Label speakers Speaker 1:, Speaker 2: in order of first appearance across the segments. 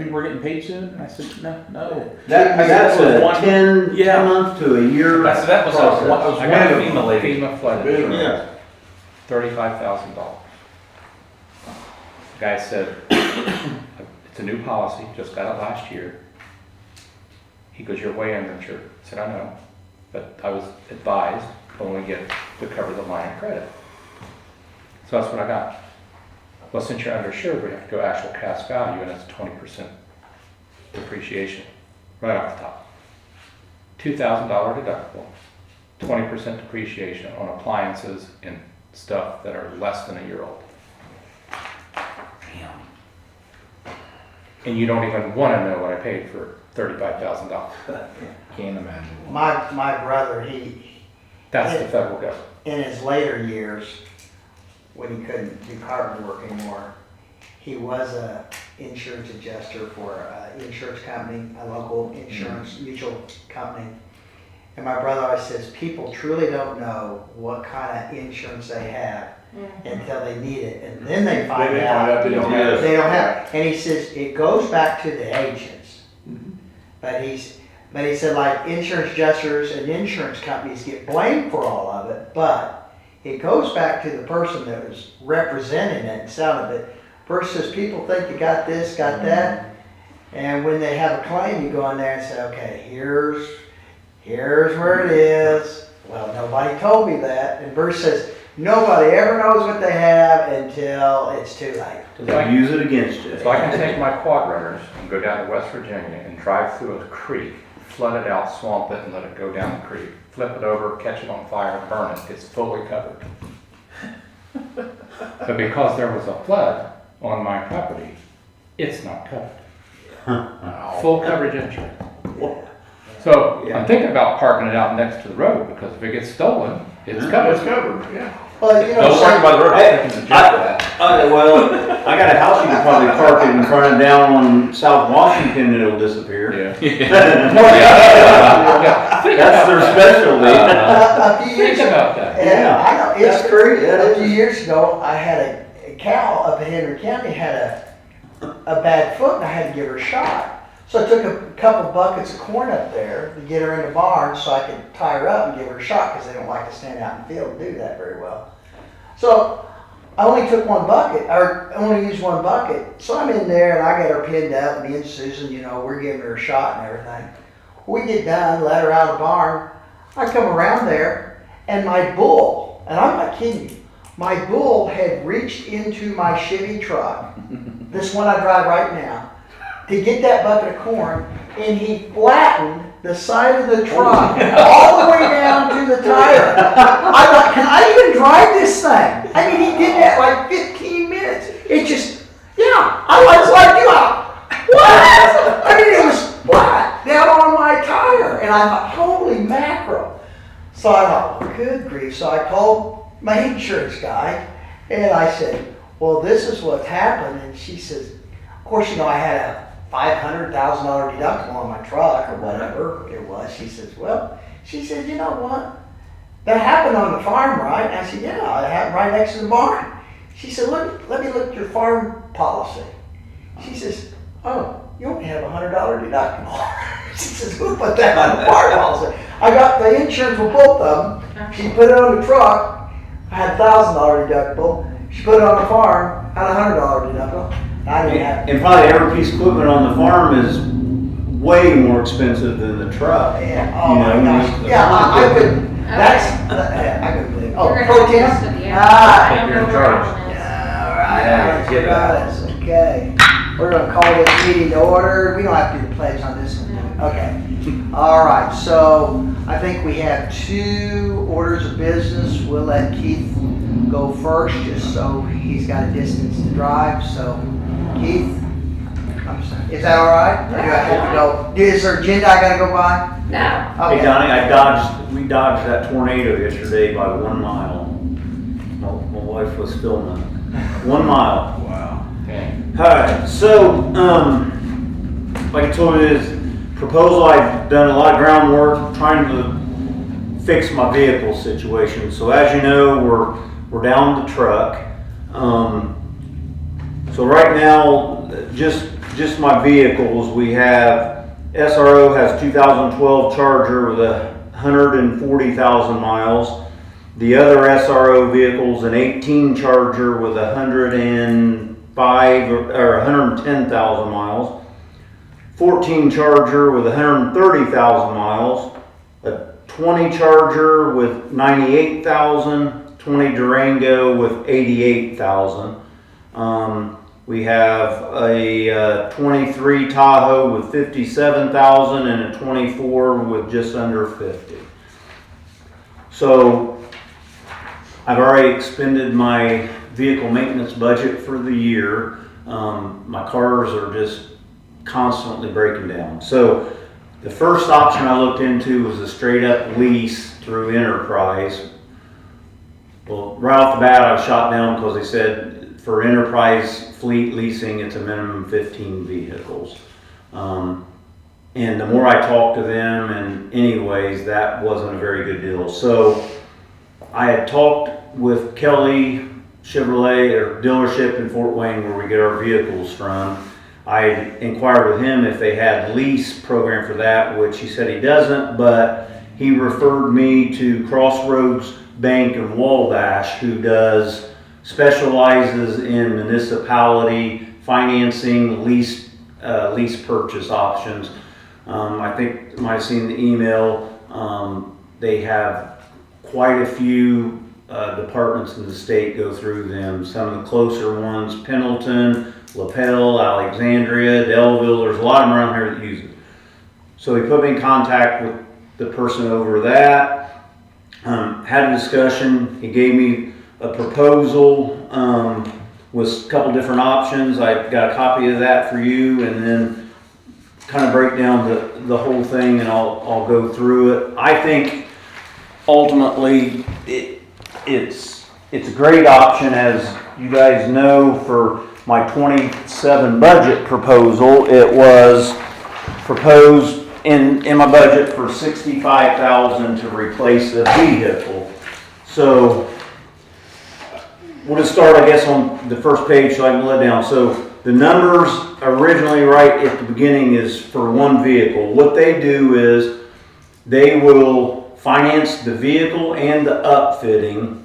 Speaker 1: we were getting paid soon? And I said, no.
Speaker 2: That's a
Speaker 1: one-
Speaker 2: 10 month to a year
Speaker 1: That was
Speaker 2: process.
Speaker 1: one of the FEMA flood insurance.
Speaker 2: Yeah.
Speaker 1: $35,000. The guy said, it's a new policy, just got it last year. He goes, you're way underinsured. I said, I know, but I was advised only get to cover the line of credit. So that's what I got. Well, since you're underinsured, we have to go actual cash value, and it's 20% depreciation right off the top. $2,000 deductible, 20% depreciation on appliances and stuff that are less than a year old. And you don't even want to know what I paid for $35,000.
Speaker 3: Can't imagine.
Speaker 4: My brother,
Speaker 1: That's the federal government.
Speaker 4: in his later years, when he couldn't do carpenter work anymore, he was a insurance adjuster for an insurance company, a local insurance mutual company. And my brother always says, people truly don't know what kind of insurance they have until they need it. And then they find out
Speaker 3: they don't have it.
Speaker 4: they don't have it. And he says, it goes back to the agents. But he said, like, insurance adjusters and insurance companies get blamed for all of it, but it goes back to the person that was representing it and selling it. Versus people think you got this, got that, and when they have a claim, you go in there and say, okay, here's where it is. Well, nobody told me that. And Bruce says, nobody ever knows what they have until it's too late.
Speaker 2: They'll use it against you.
Speaker 1: So I can take my quad runners and go down to West Virginia and drive through a creek, flood it out, swamp it, and let it go down the creek. Flip it over, catch it on fire, and burn it. It's fully covered. But because there was a flood on my property, it's not covered. Full coverage insurance. So I'm thinking about parking it out next to the road, because if it gets stolen, it's covered.
Speaker 3: It's covered, yeah.
Speaker 4: Well, you know,
Speaker 1: Don't park by the road. I'm thinking the jet for that.
Speaker 2: Well, I got a house you can probably park it in front of down on South Washington, and it'll disappear.
Speaker 1: Yeah.
Speaker 2: That's their specialty.
Speaker 4: a few years
Speaker 1: Think
Speaker 4: ago,
Speaker 1: about that.
Speaker 4: yeah, I know, it's
Speaker 2: That's
Speaker 4: true.
Speaker 2: true, yeah,
Speaker 4: A
Speaker 2: it
Speaker 4: few
Speaker 2: is.
Speaker 4: years ago, I had a cow up in Henry County, had a bad foot, and I had to give her a shot. So I took a couple buckets of corn up there to get her in the barn so I could tie her up and give her a shot, because they don't like to stand out in the field and do that very well. So I only took one bucket, or only used one bucket. So I'm in there and I got her pinned up, me and Susan, you know, we're giving her a shot and everything. We get done, let her out of the barn. I come around there and my bull, and I'm not kidding you, my bull had reached into my Chevy truck, this one I drive right now, to get that bucket of corn, and he flattened the side of the truck all the way down to the tire. I thought, can I even drive this thing? I mean, he did that like 15 minutes. It just, yeah, I was like, you know, what? I mean, it was flat down on my tire. And I thought, holy mackerel. So I thought, well, good grief. So I called my insurance guy, and I said, well, this is what's happened. And she says, of course, you know, I had a $500,000 deductible on my truck or whatever it was. She says, well, she said, you know what? That happened on the farm, right? And I said, yeah, it happened right next to the barn. She said, let me look at your farm policy. She says, oh, you only have a $100 deductible. She says, who put that on the farm policy? I got the insurance for both of them. She put it on the truck. I had a $1,000 deductible. She put it on the farm. I had a $100 deductible. I didn't have.
Speaker 2: And probably every piece of equipment on the farm is way more expensive than the truck.
Speaker 4: Yeah. Oh
Speaker 2: You
Speaker 4: my
Speaker 2: know,
Speaker 4: gosh. Yeah, I could. That's. I could believe. Oh,
Speaker 5: You're
Speaker 4: pro
Speaker 5: gonna
Speaker 4: tem.
Speaker 5: have to, yeah.
Speaker 4: Ah.
Speaker 5: I don't
Speaker 1: You're in
Speaker 5: know where
Speaker 1: charge.
Speaker 5: Alan is.
Speaker 4: Yeah, all right.
Speaker 1: Yeah,
Speaker 4: That's
Speaker 1: get it
Speaker 4: got
Speaker 1: out.
Speaker 4: us. Okay. We're gonna call this meeting to order. We don't have to do the pledge on this one. Okay. All right. So I think we have 2 orders of business. We'll let Keith go first, just so he's got a distance to drive. So, Keith, I'm sorry. Is that all right? Or do I have to go? Is there agenda I gotta go by?
Speaker 5: No.
Speaker 2: Hey Donnie, we dodged that tornado yesterday by 1 mile. My wife was filming. 1 mile.
Speaker 3: Wow.
Speaker 1: Dang.
Speaker 2: Alright, so, like I told you, this proposal, I've done a lot of groundwork trying to fix my vehicle situation. So as you know, we're down the truck. So right now, just just my vehicles, we have, SRO has 2012 Charger with 140,000 miles. The other SRO vehicles, an 18 Charger with 105 or 110,000 miles. 14 Charger with 130,000 miles. A 20 Charger with 98,000. 20 Durango with 88,000. We have a 23 Tahoe with 57,000 and a 24 with just under 50. So I've already expended my vehicle maintenance budget for the year. My cars are just constantly breaking down. So the first option I looked into was a straight up lease through Enterprise. Well, right off the bat, I was shot down because they said for Enterprise fleet leasing, it's a minimum 15 vehicles. And the more I talked to them, and anyways, that wasn't a very good deal. So I had talked with Kelly Chevrolet or dealership in Fort Wayne where we get our vehicles from. I inquired with him if they had lease program for that, which he said he doesn't, but he referred me to Crossroads Bank in Wabash, who specializes in municipality financing, lease purchase options. I think you might have seen the email. They have quite a few departments in the state go through them. Some of the closer ones, Pendleton, LaPel, Alexandria, Delville, there's a lot of them around here that use it. So he put me in contact with the person over that. Had a discussion. He gave me a proposal with a couple different options. I got a copy of that for you, and then kind of break down the whole thing, and I'll go through it. I think ultimately it's a great option. As you guys know, for my 27 budget proposal, it was proposed in my budget for $65,000 to replace the vehicle. So we'll just start, I guess, on the first page so I can let down. So the numbers originally right at the beginning is for one vehicle. What they do is they will finance the vehicle and the upfitting.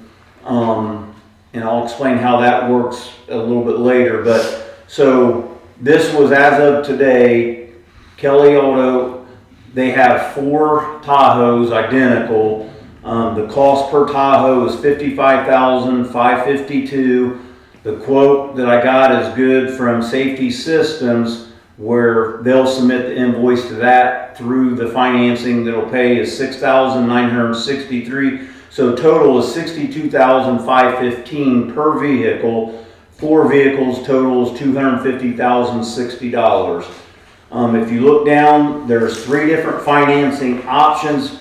Speaker 2: And I'll explain how that works a little bit later. But so this was as of today, Kelly Auto, they have 4 Tahoes identical. The cost per Tahoe is $55,552. The quote that I got is good from Safety Systems, where they'll submit the invoice to that through the financing that'll pay is $6,963. So total is $62,515 per vehicle. 4 vehicles total is $250,060. If you look down, there's 3 different financing options.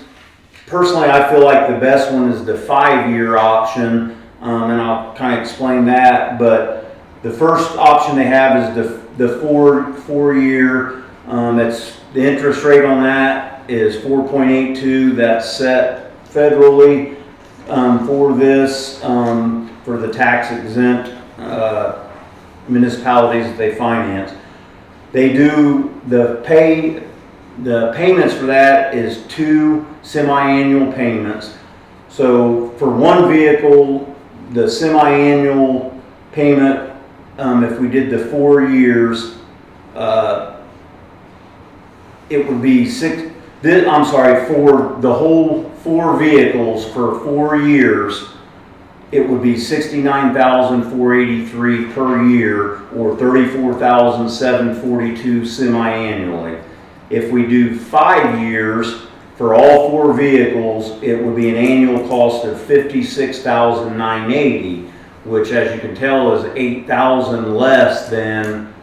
Speaker 2: Personally, I feel like the best one is the 5-year option, and I'll kind of explain that. But the first option they have is the 4-year. That's the interest rate on that is 4.82. That's set federally for this for the tax exempt municipalities that they finance. They do the payments for that is 2 semi-annual payments. So for one vehicle, the semi-annual payment, if we did the 4 years, it would be for the whole 4 vehicles for 4 years, it would be $69,483 per year, or $34,742 semi-annually. If we do 5 years for all 4 vehicles, it would be an annual cost of $56,980, which, as you can tell, is $8,000 less than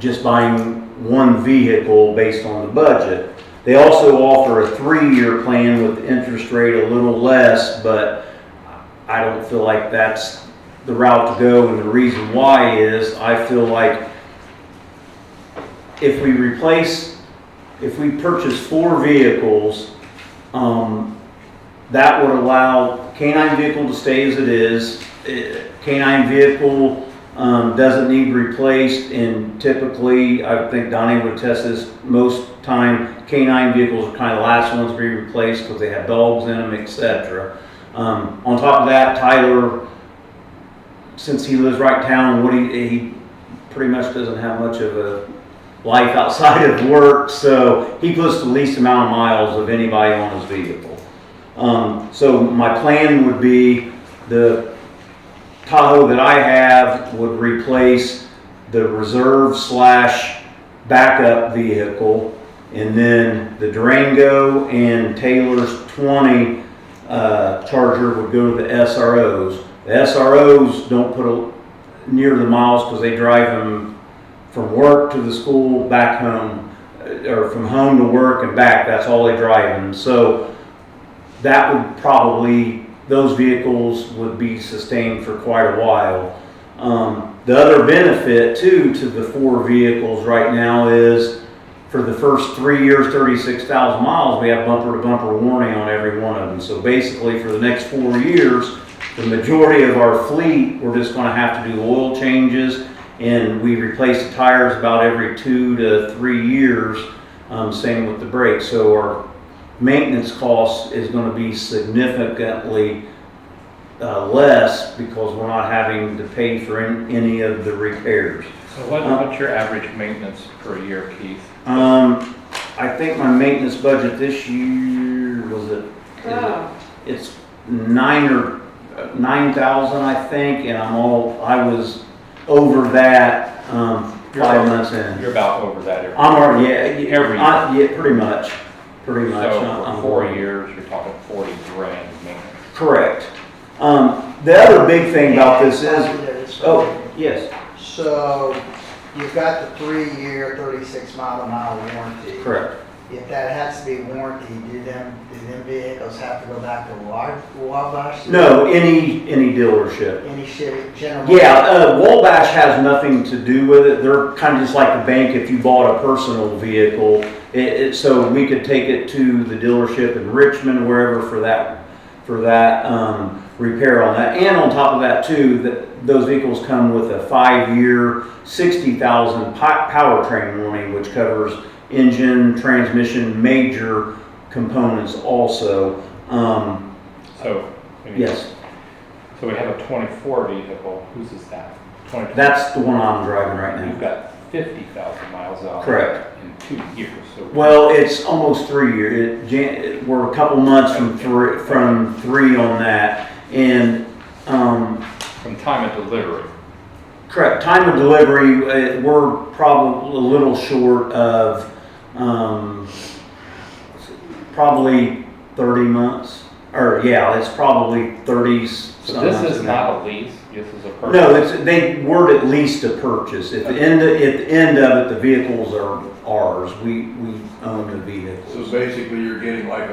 Speaker 2: just buying one vehicle based on the budget. They also offer a 3-year plan with the interest rate a little less, but I don't feel like that's the route to go, and the reason why is I feel like if we purchase 4 vehicles, that would allow canine vehicle to stay as it is. Canine vehicle doesn't need replaced, and typically, I think Donnie would attest this, most time canine vehicles are kind of the last ones to be replaced because they have dogs in them, etc. On top of that, Tyler, since he lives right in town, he pretty much doesn't have much of a life outside of work, so he puts the least amount of miles of anybody on his vehicle. So my plan would be the Tahoe that I have would replace the reserve / backup vehicle, and then the Durango and Taylor's 20 Charger would go to the SROs. The SROs don't put near the miles because they drive them from work to the school, back home, or from home to work and back. That's all they drive them. So that would probably, those vehicles would be sustained for quite a while. The other benefit too to the 4 vehicles right now is for the first 3 years, 36,000 miles, we have bumper to bumper warranty on every one of them. So basically for the next 4 years, the majority of our fleet, we're just going to have to do oil changes, and we replace the tires about every 2 to 3 years. Same with the brakes. So our maintenance cost is going to be significantly less because we're not having to pay for any of the repairs.
Speaker 1: So what's your average maintenance per year, Keith?
Speaker 2: I think my maintenance budget this year it's 9,000, I think, and I was over that 5 months in.
Speaker 1: You're about over that every
Speaker 2: I'm already
Speaker 1: every year.
Speaker 2: yeah, pretty much.
Speaker 1: So for 4 years, you're talking 40 grand maintenance.
Speaker 2: Correct. The other big thing about this is, yes,
Speaker 4: So you've got the 3-year, 36-mile warranty.
Speaker 2: correct.
Speaker 4: If that has to be warranty, do them vehicles have to go back to Wabash?
Speaker 2: No, any dealership.
Speaker 4: Any Chevy, General?
Speaker 2: Yeah, Wabash has nothing to do with it. They're kind of just like a bank if you bought a personal vehicle. So we could take it to the dealership in Richmond, wherever, for that repair on that. And on top of that too, those vehicles come with a 5-year, 60,000 powertrain warranty, which covers engine, transmission, major components also. Yes.
Speaker 1: So we have a 24 vehicle. Whose is that? 24.
Speaker 2: That's the one I'm driving right
Speaker 1: You've
Speaker 2: now.
Speaker 1: got 50,000 miles on it.
Speaker 2: Correct.
Speaker 1: In 2 years. So
Speaker 2: Well, it's almost 3 years. We're a couple months from three on that, and
Speaker 1: from time of delivery.
Speaker 2: correct. Time of delivery, we're probably a little short of probably 30 months. Or yeah, it's probably 30.
Speaker 1: So this is not a lease. This is a purchase.
Speaker 2: No, they word at least a purchase. At the end of it, the vehicles are ours. We own the vehicles.
Speaker 3: So basically, you're getting like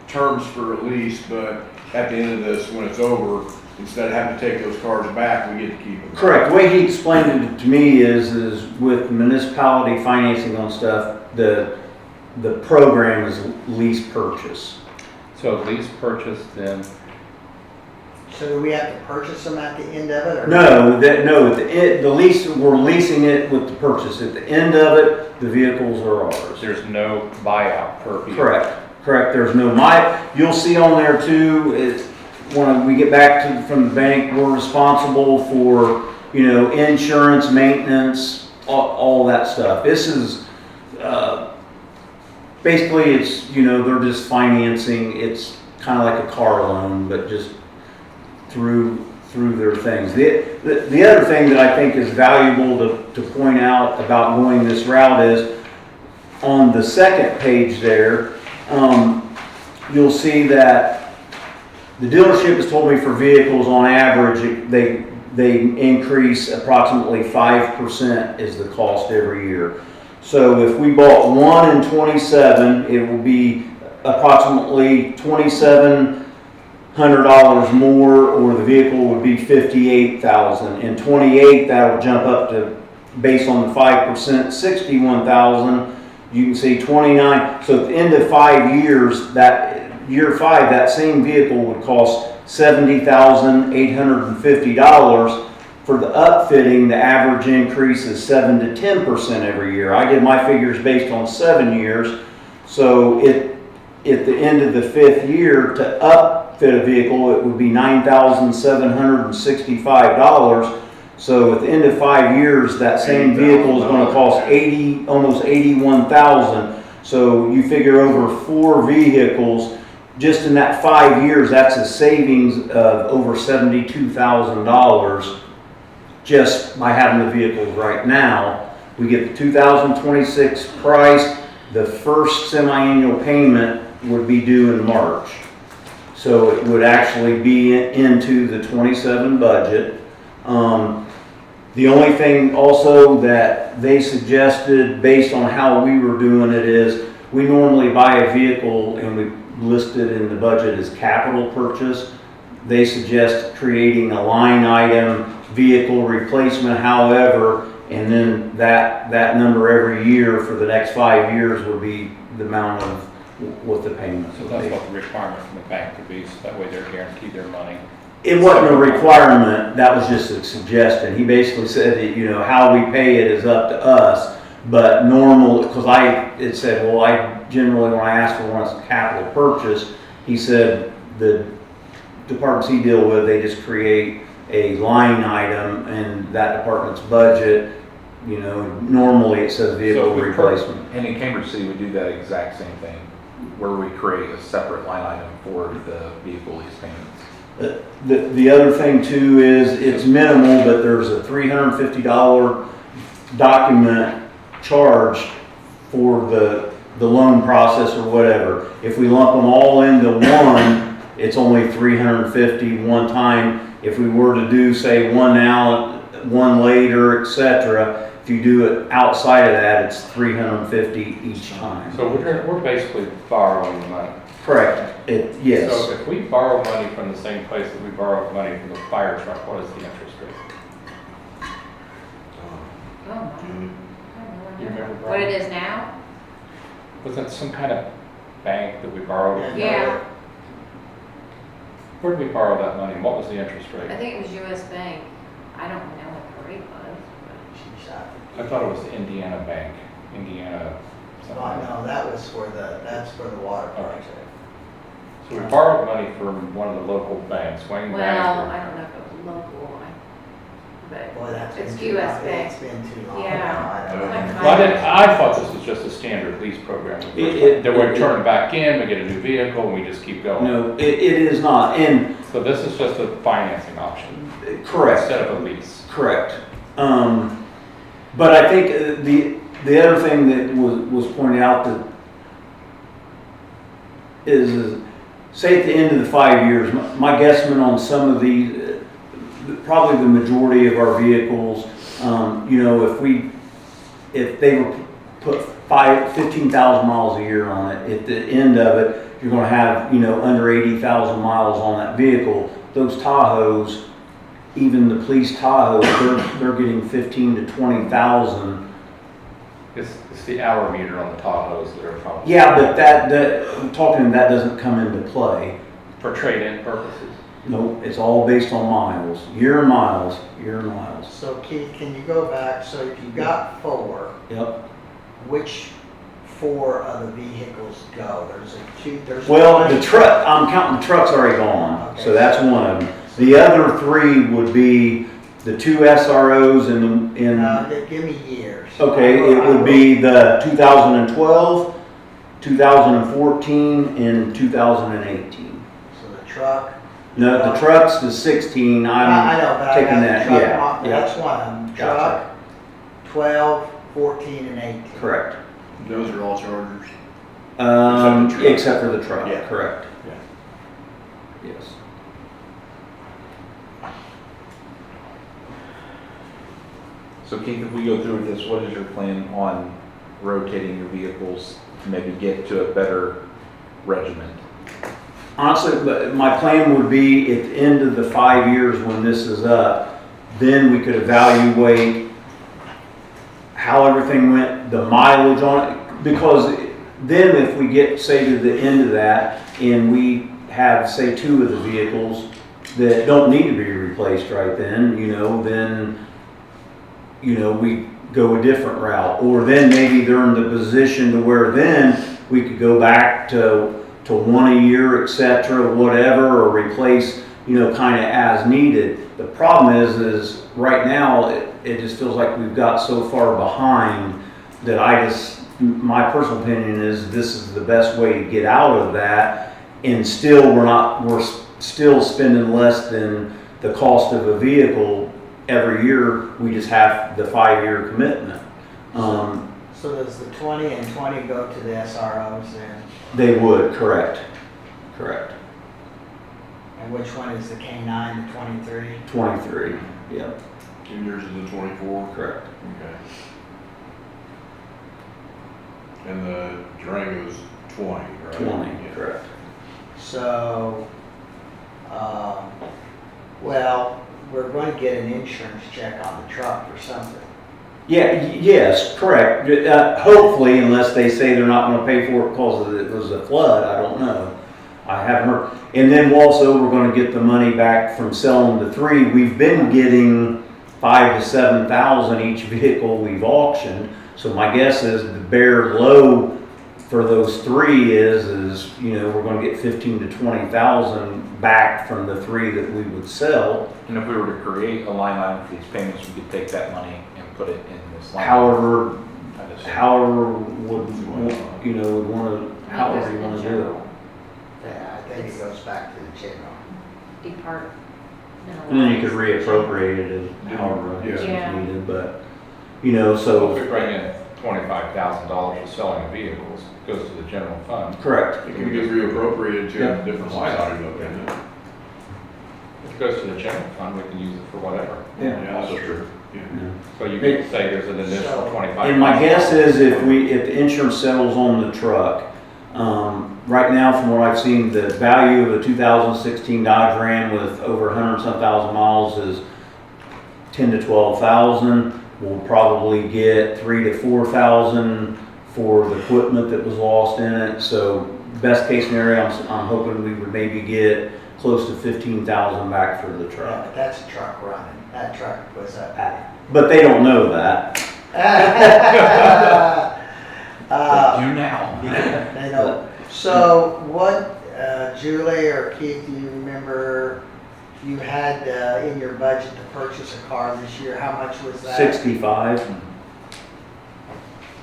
Speaker 3: terms for a lease, but at the end of this, when it's over, instead of having to take those cars back, we get to keep them.
Speaker 2: Correct. The way he explained it to me is with municipality financing on stuff, the program is lease purchase.
Speaker 1: So lease purchase then.
Speaker 4: So do we have to purchase them at the end of it? Or
Speaker 2: No, the lease, we're leasing it with the purchase. At the end of it, the vehicles are ours.
Speaker 1: There's no buyout per vehicle.
Speaker 2: Correct. There's no you'll see on there too, when we get back from the bank, we're responsible for, insurance, maintenance, all that stuff. This is, basically it's, they're just financing. It's kind of like a car loan, but just through their things. The other thing that I think is valuable to point out about going this route is on the second page there, you'll see that the dealership has told me for vehicles on average they increase approximately 5% is the cost every year. So if we bought one in 27, it will be approximately $2,700 more, or the vehicle would be $58,000. In 28, that will jump up to, based on the 5%, $61,000. You can see 29. So at the end of 5 years, year 5, that same vehicle would cost $70,850 For the upfitting, the average increase is 7 to 10% every year. I did my figures based on 7 years. So at the end of the 5th year, to upfit a vehicle, it would be $9,765. So at the end of 5 years, that same vehicle is going to cost almost $81,000. So you figure over 4 vehicles, just in that 5 years, that's a savings of over $72,000 just by having the vehicles right now. We get the 2026 price. The first semi-annual payment would be due in March. So it would actually be into the 27 budget. The only thing also that they suggested based on how we were doing it is we normally buy a vehicle and we list it in the budget as capital purchase. They suggest creating a line item, vehicle replacement, however, and then that number every year for the next 5 years would be the amount of what the payment
Speaker 1: So
Speaker 2: would
Speaker 1: that's
Speaker 2: be.
Speaker 1: what the requirement from the bank would be, so that way they're guaranteed their money.
Speaker 2: It wasn't a requirement, that was just a suggestion. He basically said that, how we pay it is up to us, but normal, because it said, well, I generally, when I ask for one, it's a capital purchase, he said the departments he deal with, they just create a line item in that department's budget. Normally it says vehicle replacement.
Speaker 5: And in Cambridge City, we do that exact same thing, where we create a separate line item for the vehicle lease payments.
Speaker 2: The other thing too is it's minimal, but there's a $350 document charge for the loan process or whatever. If we lump them all into one, it's only $350 one time. If we were to do, say, one now, one later, etc., if you do it outside of that, it's $350 each time.
Speaker 1: So we're basically borrowing money.
Speaker 2: Correct. Yes.
Speaker 1: So if we borrow money from the same place that we borrowed money from the fire truck, what is the interest rate?
Speaker 6: Oh, my.
Speaker 1: You remember,
Speaker 6: What
Speaker 1: Brian?
Speaker 6: it is now?
Speaker 1: Was that some kind of bank that we borrowed?
Speaker 6: Yeah,
Speaker 1: Where did we borrow that money? What was the interest
Speaker 6: I
Speaker 1: rate?
Speaker 6: think it was US Bank. I don't know what the rate was,
Speaker 1: I thought it was the Indiana Bank, Indiana something.
Speaker 4: No, that's for the water
Speaker 1: All right.
Speaker 4: project.
Speaker 1: So we borrowed money from one of the local banks, Wayne
Speaker 6: but,
Speaker 1: Bank.
Speaker 6: well,
Speaker 1: or-
Speaker 6: I don't know if it was local, but
Speaker 4: Boy, that's
Speaker 6: it's
Speaker 4: been too
Speaker 6: US
Speaker 4: long.
Speaker 6: Bank.
Speaker 4: It's been too long.
Speaker 6: Yeah.
Speaker 4: now. I don't know.
Speaker 6: Like
Speaker 1: I thought this was just a standard lease program. That we turn back in, we get a new vehicle, and we just keep going.
Speaker 2: No, it is not. And
Speaker 1: So this is just a financing option
Speaker 2: correct.
Speaker 1: instead of a lease.
Speaker 2: Correct. But I think the other thing that was pointed out that is say at the end of the 5 years, my guesstimate on some of these, probably the majority of our vehicles, if they were put 15,000 miles a year on it, at the end of it, you're going to have under 80,000 miles on that vehicle. Those Tahoes, even the police Tahoes, they're getting 15 to 20,000.
Speaker 1: It's the hour meter on the Tahoes that are probably.
Speaker 2: Yeah, but that I'm talking that doesn't come into play.
Speaker 1: For trade-in purposes.
Speaker 2: No, it's all based on miles, year and miles, year and miles.
Speaker 4: So Keith, can you go back, so if you got 4,
Speaker 2: Yep.
Speaker 4: which 4 of the vehicles go? There's.
Speaker 2: Well, the truck, I'm counting the truck's already gone, so that's one of them. The other 3 would be the 2 SROs
Speaker 4: Give me years.
Speaker 2: okay, it would be the 2012, 2014, and 2018.
Speaker 4: So the truck.
Speaker 2: No, the truck's the 16,
Speaker 4: I
Speaker 2: I'm
Speaker 4: know, but I
Speaker 2: taking
Speaker 4: got
Speaker 2: that,
Speaker 4: the truck,
Speaker 2: yeah,
Speaker 4: that's
Speaker 2: yeah,
Speaker 4: one of them.
Speaker 2: Gotcha.
Speaker 4: Truck, 12, 14, and 18.
Speaker 2: correct.
Speaker 3: Those are all Chargers.
Speaker 2: Except for the truck,
Speaker 3: Yeah.
Speaker 2: correct.
Speaker 3: Yeah.
Speaker 2: Yes.
Speaker 5: So Keith, if we go through with this, what is your plan on rotating your vehicles to maybe get to a better regiment?
Speaker 2: Honestly, my plan would be at the end of the 5 years when this is up, then we could evaluate how everything went, the mileage on it, because then if we get, say, to the end of that, and we have, say, 2 of the vehicles, that don't need to be replaced right then, then, we go a different route. Or then maybe they're in the position to where then we could go back to one a year, et cetera, whatever, or replace, kind of as needed. The problem is right now, it just feels like we've got so far behind that my personal opinion is this is the best way to get out of that. And still, we're still spending less than the cost of a vehicle every year. We just have the 5-year commitment.
Speaker 4: So does the 20 and 20 go to the SROs then?
Speaker 2: They would, correct.
Speaker 4: And which one is the K9, the 23?
Speaker 2: 23, yep,
Speaker 3: And yours is the 24?
Speaker 2: correct.
Speaker 3: Okay. And the Durango's 20, right?
Speaker 2: 20,
Speaker 3: Yeah.
Speaker 2: correct.
Speaker 4: So, well, we're going to get an insurance check on the truck or something.
Speaker 2: Yes, correct. Hopefully, unless they say they're not gonna pay for it because it was a flood, I don't know. I haven't heard. And then also, we're gonna get the money back from selling the 3. We've been getting 5,000 to 7,000 each vehicle we've auctioned. So my guess is the bare low for those 3 is we're gonna get 15,000 to 20,000 back from the 3 that we would sell.
Speaker 5: And if we were to create a line item for these payments, we could take that money and put it in this line.
Speaker 2: However
Speaker 5: I just-
Speaker 2: would wanna, however you wanna do it.
Speaker 4: Yeah, I think it goes back to the general.
Speaker 6: Depart.
Speaker 2: And then you could reappropriate it as however it's
Speaker 6: Yeah.
Speaker 2: needed, but,
Speaker 1: So
Speaker 2: so,
Speaker 1: if we bring in $25,000 for selling the vehicles, it goes to the general fund.
Speaker 2: correct.
Speaker 3: It can get reappropriated to
Speaker 2: Yeah.
Speaker 3: a different line item up in it.
Speaker 1: If it goes to the general fund, we can use it for whatever.
Speaker 2: Yeah.
Speaker 3: Yeah, that's true. Yeah.
Speaker 1: So you could say there's an additional
Speaker 4: So-
Speaker 1: 25.
Speaker 2: And my guess is if the insurance settles on the truck, right now from what I've seen, the value of a 2016 Dodge Ram with over 100-some thousand miles is 10 to 12,000. We'll probably get 3 to 4,000 for the equipment that was lost in it. So best case scenario, I'm hoping we would maybe get close to 15,000 back for the
Speaker 4: Yeah,
Speaker 2: truck.
Speaker 4: but that's a truck running. That truck was up.
Speaker 2: But they don't know that.
Speaker 5: Do now.
Speaker 4: They know. So what, Julie or Keith, do you remember you had in your budget to purchase a car this year? How much was that?
Speaker 2: 65.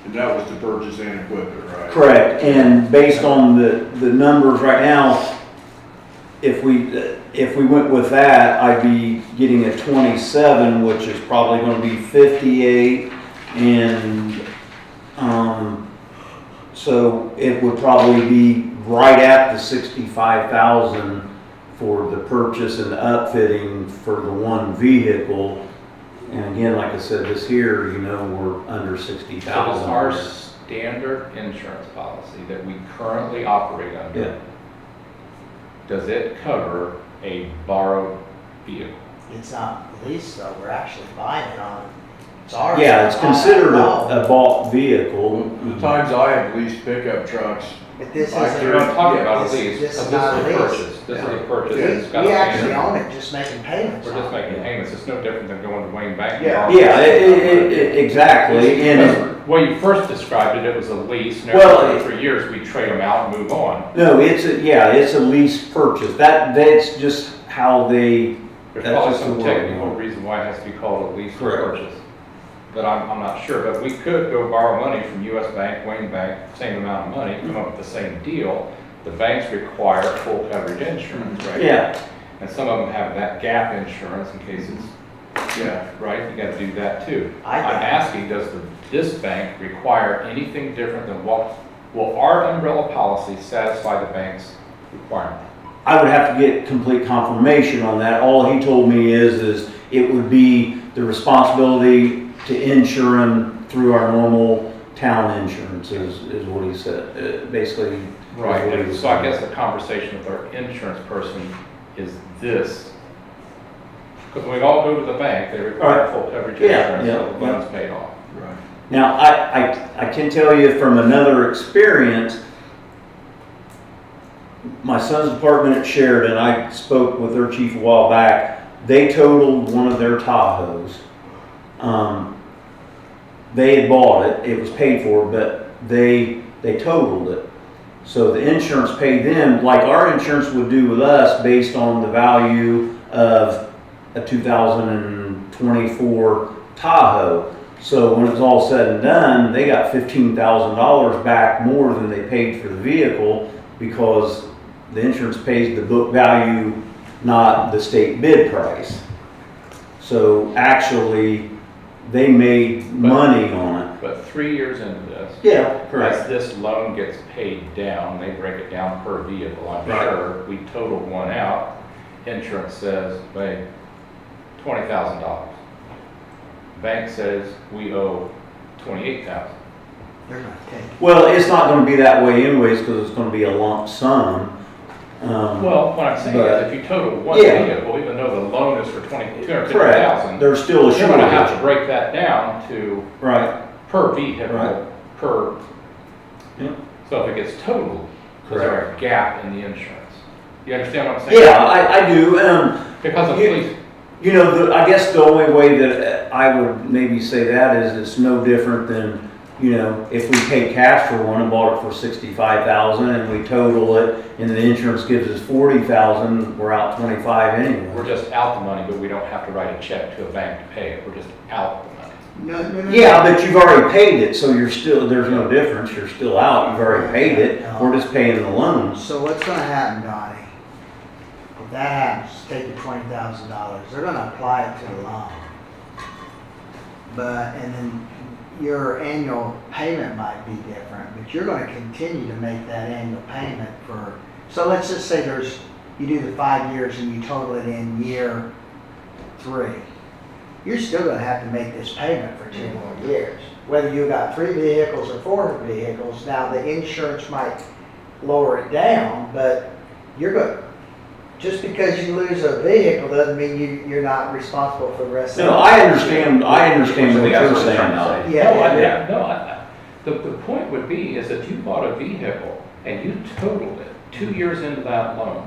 Speaker 3: And that was to purchase and equipment, right?
Speaker 2: Correct, and based on the numbers right now, if we went with that, I'd be getting a 27, which is probably gonna be 58, and, so it would probably be right at the 65,000 for the purchase and the upfitting for the one vehicle. And again, like I said, this here, we're under 60,000.
Speaker 1: So does our standard insurance policy that we currently operate under,
Speaker 2: Yeah.
Speaker 1: does it cover a borrowed vehicle?
Speaker 4: It's not leased though. We're actually buying it on, it's ours.
Speaker 2: Yeah, it's considered
Speaker 4: Oh,
Speaker 2: a bought vehicle.
Speaker 3: The times I have leased pickup trucks,
Speaker 4: But this
Speaker 3: I
Speaker 4: isn't.
Speaker 1: We're not talking about a
Speaker 4: This-
Speaker 1: lease,
Speaker 4: this is
Speaker 1: this is
Speaker 4: not a
Speaker 1: a
Speaker 4: lease.
Speaker 1: purchase. This is a purchase.
Speaker 3: Yeah.
Speaker 1: It's got a
Speaker 4: We actually
Speaker 1: standard.
Speaker 4: own it, just making payments.
Speaker 1: We're
Speaker 4: on
Speaker 1: just
Speaker 4: it.
Speaker 1: making payments. It's no different than going to Wayne Bank. and
Speaker 4: Yeah.
Speaker 1: borrowing.
Speaker 2: Yeah, exactly, and,
Speaker 1: Well, you first described it, it was a lease, and
Speaker 2: Well,
Speaker 1: every 3 years we trade them out and move on.
Speaker 2: no, it's a lease purchase. That's just how they,
Speaker 1: There's
Speaker 2: That's
Speaker 1: probably
Speaker 2: just
Speaker 1: some
Speaker 2: the word.
Speaker 1: technical reason why it has to be called a lease or
Speaker 2: Correct.
Speaker 1: purchase. But I'm not sure, but we could go borrow money from US Bank, Wayne Bank, same amount of money, come up with the same deal. The banks require full coverage insurance, right?
Speaker 2: yeah,
Speaker 1: And some of them have that gap insurance in case it's,
Speaker 3: yeah,
Speaker 1: right, you gotta do that too.
Speaker 4: I
Speaker 1: I'm
Speaker 4: got it.
Speaker 1: asking, does this bank require anything different than will our umbrella policy satisfy the bank's requirement?
Speaker 2: I would have to get complete confirmation on that. All he told me is it would be the responsibility to insure him through our normal town insurance is what he said, basically.
Speaker 1: Right,
Speaker 2: is what he
Speaker 1: and
Speaker 2: was
Speaker 1: so I
Speaker 2: saying.
Speaker 1: guess the conversation with our insurance person is this. Because when we all go to the bank, they require
Speaker 2: Right.
Speaker 1: full coverage
Speaker 2: Yeah,
Speaker 1: insurance, so the
Speaker 2: yeah.
Speaker 1: loan's paid off.
Speaker 3: right.
Speaker 2: Now, I can tell you from another experience, my son's department at Sheridan, I spoke with their chief a while back. They totaled one of their Tahoes. They had bought it, it was paid for, but they totaled it. So the insurance paid them, like our insurance would do with us, based on the value of a 2024 Tahoe. So when it's all said and done, they got $15,000 back more than they paid for the vehicle, because the insurance pays the book value, not the state bid price. So actually, they made money on it.
Speaker 1: But 3 years into this,
Speaker 2: Yeah,
Speaker 1: as this loan gets paid down, they break it down per vehicle, I'm
Speaker 2: Right.
Speaker 1: sure. We totaled one out, insurance says, wait, $20,000. Bank says we owe $28,000.
Speaker 4: They're gonna take it.
Speaker 2: Well, it's not gonna be that way anyways, because it's gonna be a lump sum.
Speaker 1: Well, what I'm saying
Speaker 2: but-
Speaker 1: is if you total one
Speaker 2: Yeah.
Speaker 1: vehicle, even though the loan is for
Speaker 2: Correct.
Speaker 1: 250,000,
Speaker 2: There's still a
Speaker 1: you're gonna have to
Speaker 2: shortage.
Speaker 1: break that down to
Speaker 2: Right,
Speaker 1: per vehicle,
Speaker 2: Right.
Speaker 1: per.
Speaker 2: Yeah.
Speaker 1: So if it gets totaled, is there a gap in the insurance? You understand what I'm saying?
Speaker 2: yeah, I do,
Speaker 1: Because of
Speaker 2: you-
Speaker 1: police,
Speaker 2: you know, I guess the only way that I would maybe say that is it's no different than, you know, if we pay cash for one and bought it for 65,000 and we total it and the insurance gives us 40,000, we're out 25
Speaker 1: we're
Speaker 2: anyway.
Speaker 1: just out the money, but we don't have to write a check to a bank to pay it, we're just out the money.
Speaker 4: No, no, no.
Speaker 2: Yeah, but you've already paid it, so you're still, there's no difference, you're still out, you've already paid it, we're just paying the loans.
Speaker 4: So what's gonna happen, Donnie? If that happens, take the $20,000, they're gonna apply it to the loan. And then your annual payment might be different, but you're gonna continue to make that annual payment for, so let's just say you do the 5 years and you total it in year 3. You're still gonna have to make this payment for 2 more years. Whether you got 3 vehicles or 4 vehicles, now the insurance might lower it down, but you're going, just because you lose a vehicle doesn't mean you're not responsible for the rest of it.
Speaker 2: No, I understand what you're saying now.
Speaker 4: Yeah.
Speaker 1: The point would be is that you bought a vehicle and you totaled it 2 years into that loan.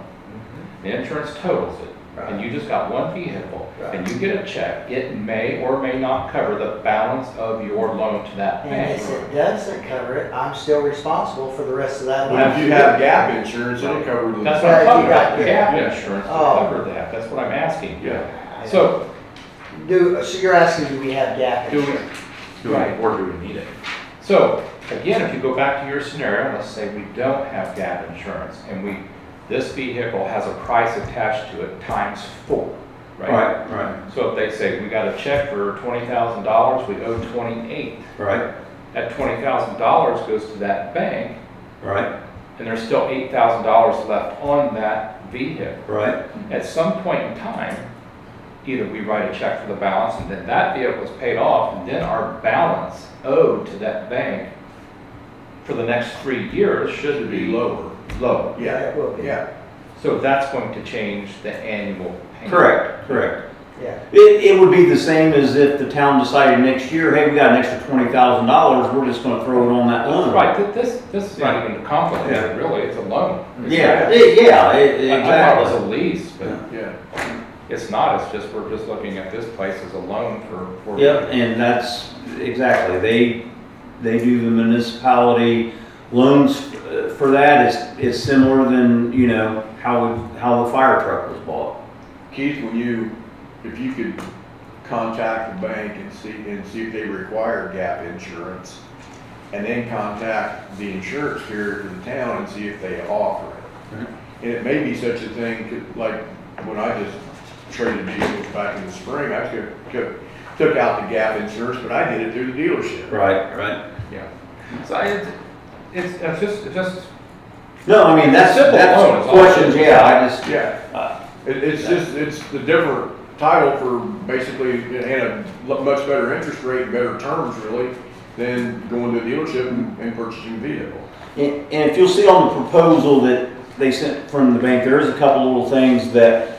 Speaker 1: The insurance totals it, and you just got one vehicle, and you get a check, it may or may not cover the balance of your loan to that
Speaker 4: And
Speaker 1: bank.
Speaker 4: if it doesn't cover it, I'm still responsible for the rest of that
Speaker 3: But if
Speaker 4: loan.
Speaker 3: you have gap insurance, it'll cover the.
Speaker 1: That's what I'm
Speaker 4: Right,
Speaker 1: talking
Speaker 4: you got
Speaker 1: about,
Speaker 4: gap.
Speaker 1: gap insurance to
Speaker 4: Oh.
Speaker 1: cover that, that's what I'm asking.
Speaker 3: Yeah.
Speaker 1: So,
Speaker 4: So you're asking, do we have gap
Speaker 1: do we,
Speaker 4: insurance?
Speaker 1: right, or do we need it? So, again, if you go back to your scenario, let's say we don't have gap insurance, and this vehicle has a price attached to it times 4, right?
Speaker 2: Right,
Speaker 1: So if they say, we got a check for $20,000, we owe 28,
Speaker 2: right,
Speaker 1: that $20,000 goes to that bank,
Speaker 2: right,
Speaker 1: and there's still $8,000 left on that vehicle.
Speaker 2: right.
Speaker 1: At some point in time, either we write a check for the balance, and then that vehicle is paid off, and then our balance owed to that bank for the next 3 years should
Speaker 3: Be
Speaker 1: be
Speaker 3: lower.
Speaker 1: low.
Speaker 3: Yeah,
Speaker 4: It will be.
Speaker 3: yeah.
Speaker 1: So that's going to change the annual payment.
Speaker 2: Correct.
Speaker 4: Yeah.
Speaker 2: It would be the same as if the town decided next year, hey, we got an extra $20,000, we're just gonna throw it on that loan.
Speaker 1: Right, this is not
Speaker 2: Right.
Speaker 1: even complicated, really, it's a loan. It's
Speaker 2: Yeah,
Speaker 1: not-
Speaker 2: exactly.
Speaker 1: I thought it was a lease, but
Speaker 3: Yeah.
Speaker 1: it's not, it's just, we're just looking at this place as a loan for.
Speaker 2: Yep, and that's, exactly, they do the municipality loans for that is similar than, you know, how the fire truck was bought.
Speaker 3: Keith, if you could contact the bank and see if they require gap insurance, and then contact the insurance carrier for the town and see if they offer it.
Speaker 2: Right.
Speaker 3: And it may be such a thing, like, when I just traded vehicles back in the spring, I took out the gap insurance, but I did it through the dealership.
Speaker 2: Right.
Speaker 1: Yeah. So it's just,
Speaker 2: No, I mean, that's
Speaker 1: Simple loan is all
Speaker 2: questions,
Speaker 1: it is.
Speaker 2: yeah, I just,
Speaker 3: Yeah. It's the different title for basically, and a much better interest rate, and better terms really, than going to the dealership and purchasing a vehicle.
Speaker 2: and if you'll see on the proposal that they sent from the bank, there is a couple little things that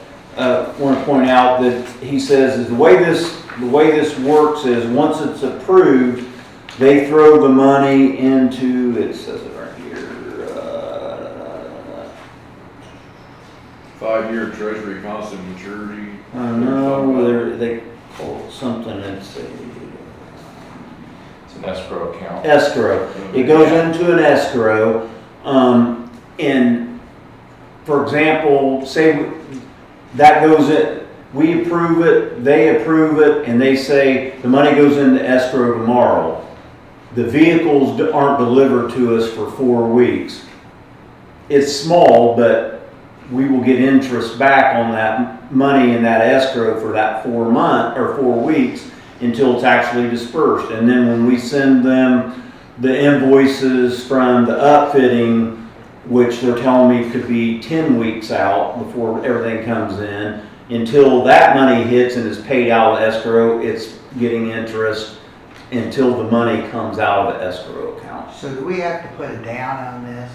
Speaker 2: want to point out that he says is the way this works is once it's approved, they throw the money into, it says it right here,
Speaker 3: 5-year treasury constant maturity.
Speaker 2: No, they call it something, it's
Speaker 1: It's an escrow account.
Speaker 2: escrow. It goes into an escrow, and for example, say that goes in, we approve it, they approve it, and they say the money goes into escrow tomorrow. The vehicles aren't delivered to us for 4 weeks. It's small, but we will get interest back on that money in that escrow for that 4 weeks until it's actually dispersed. And then when we send them the invoices from the upfitting, which they're telling me could be 10 weeks out before everything comes in, until that money hits and is paid out of escrow, it's getting interest until the money comes out of the escrow account.
Speaker 4: So do we have to put a down on this?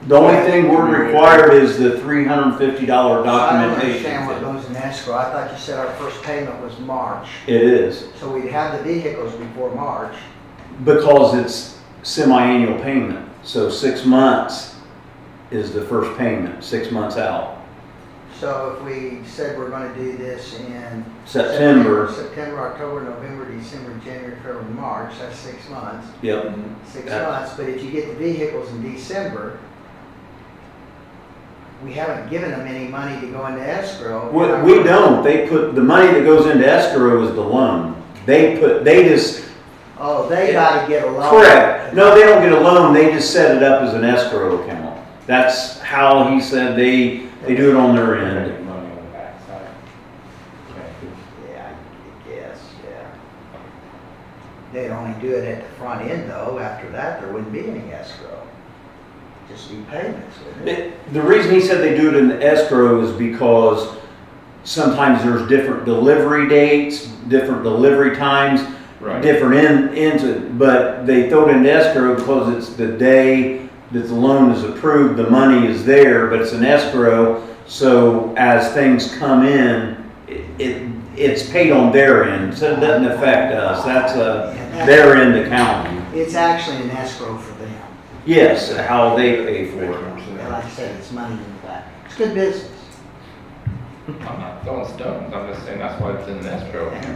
Speaker 2: The only thing we're required is the $350
Speaker 4: I don't
Speaker 2: documentation
Speaker 4: understand what
Speaker 2: fee.
Speaker 4: goes in escrow. I thought you said our first payment was March.
Speaker 2: It is,
Speaker 4: So we'd have the vehicles before March.
Speaker 2: because it's semi-annual payment. So 6 months is the first payment, 6 months out.
Speaker 4: So if we said we're gonna do this in
Speaker 2: September,
Speaker 4: October, November, December, January, February, March, that's 6 months.
Speaker 2: yep.
Speaker 4: 6
Speaker 2: Yeah.
Speaker 4: months, but if you get the vehicles in December, we haven't given them any money to go into escrow.
Speaker 2: We don't, they put, the money that goes into escrow is the loan. They just,
Speaker 4: Oh, they gotta get a loan.
Speaker 2: correct. No, they don't get a loan, they just set it up as an escrow account. That's how he said they do it on their end.
Speaker 1: Making money on the backside.
Speaker 4: Yeah, I guess, yeah. They'd only do it at the front end though. After that, there wouldn't be any escrow. Just be payments, wouldn't it?
Speaker 2: The reason he said they do it in the escrow is because sometimes there's different delivery dates, different delivery times,
Speaker 1: Right.
Speaker 2: different but they throw it in escrow because it's the day that the loan is approved, the money is there, but it's an escrow, so as things come in, it's paid on their end, so it doesn't affect us. That's their end accounting.
Speaker 4: It's actually an escrow for them.
Speaker 2: Yes, how they pay for it.
Speaker 4: And like I said, it's money in the back. It's good business.
Speaker 1: I'm not throwing stones, I'm just saying that's why it's in an escrow.
Speaker 4: Yeah.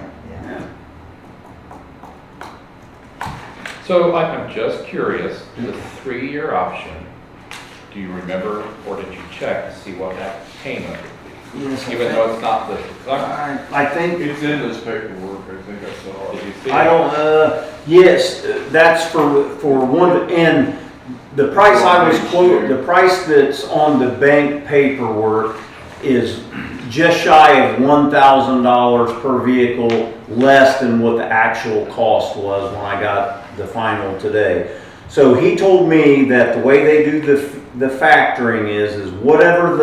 Speaker 1: So I'm just curious, the 3-year option, do you remember or did you check to see what that payment would be?
Speaker 2: Yes,
Speaker 1: Even though it's not listed. 'Cause
Speaker 2: I think,
Speaker 3: It's in this paperwork, I think I saw
Speaker 1: Did
Speaker 3: it.
Speaker 1: you see it?
Speaker 2: I don't, yes, that's for one, and the price I was quoted, the price that's on the bank paperwork is just shy of $1,000 per vehicle, less than what the actual cost was when I got the final today. So he told me that the way they do the factoring is whatever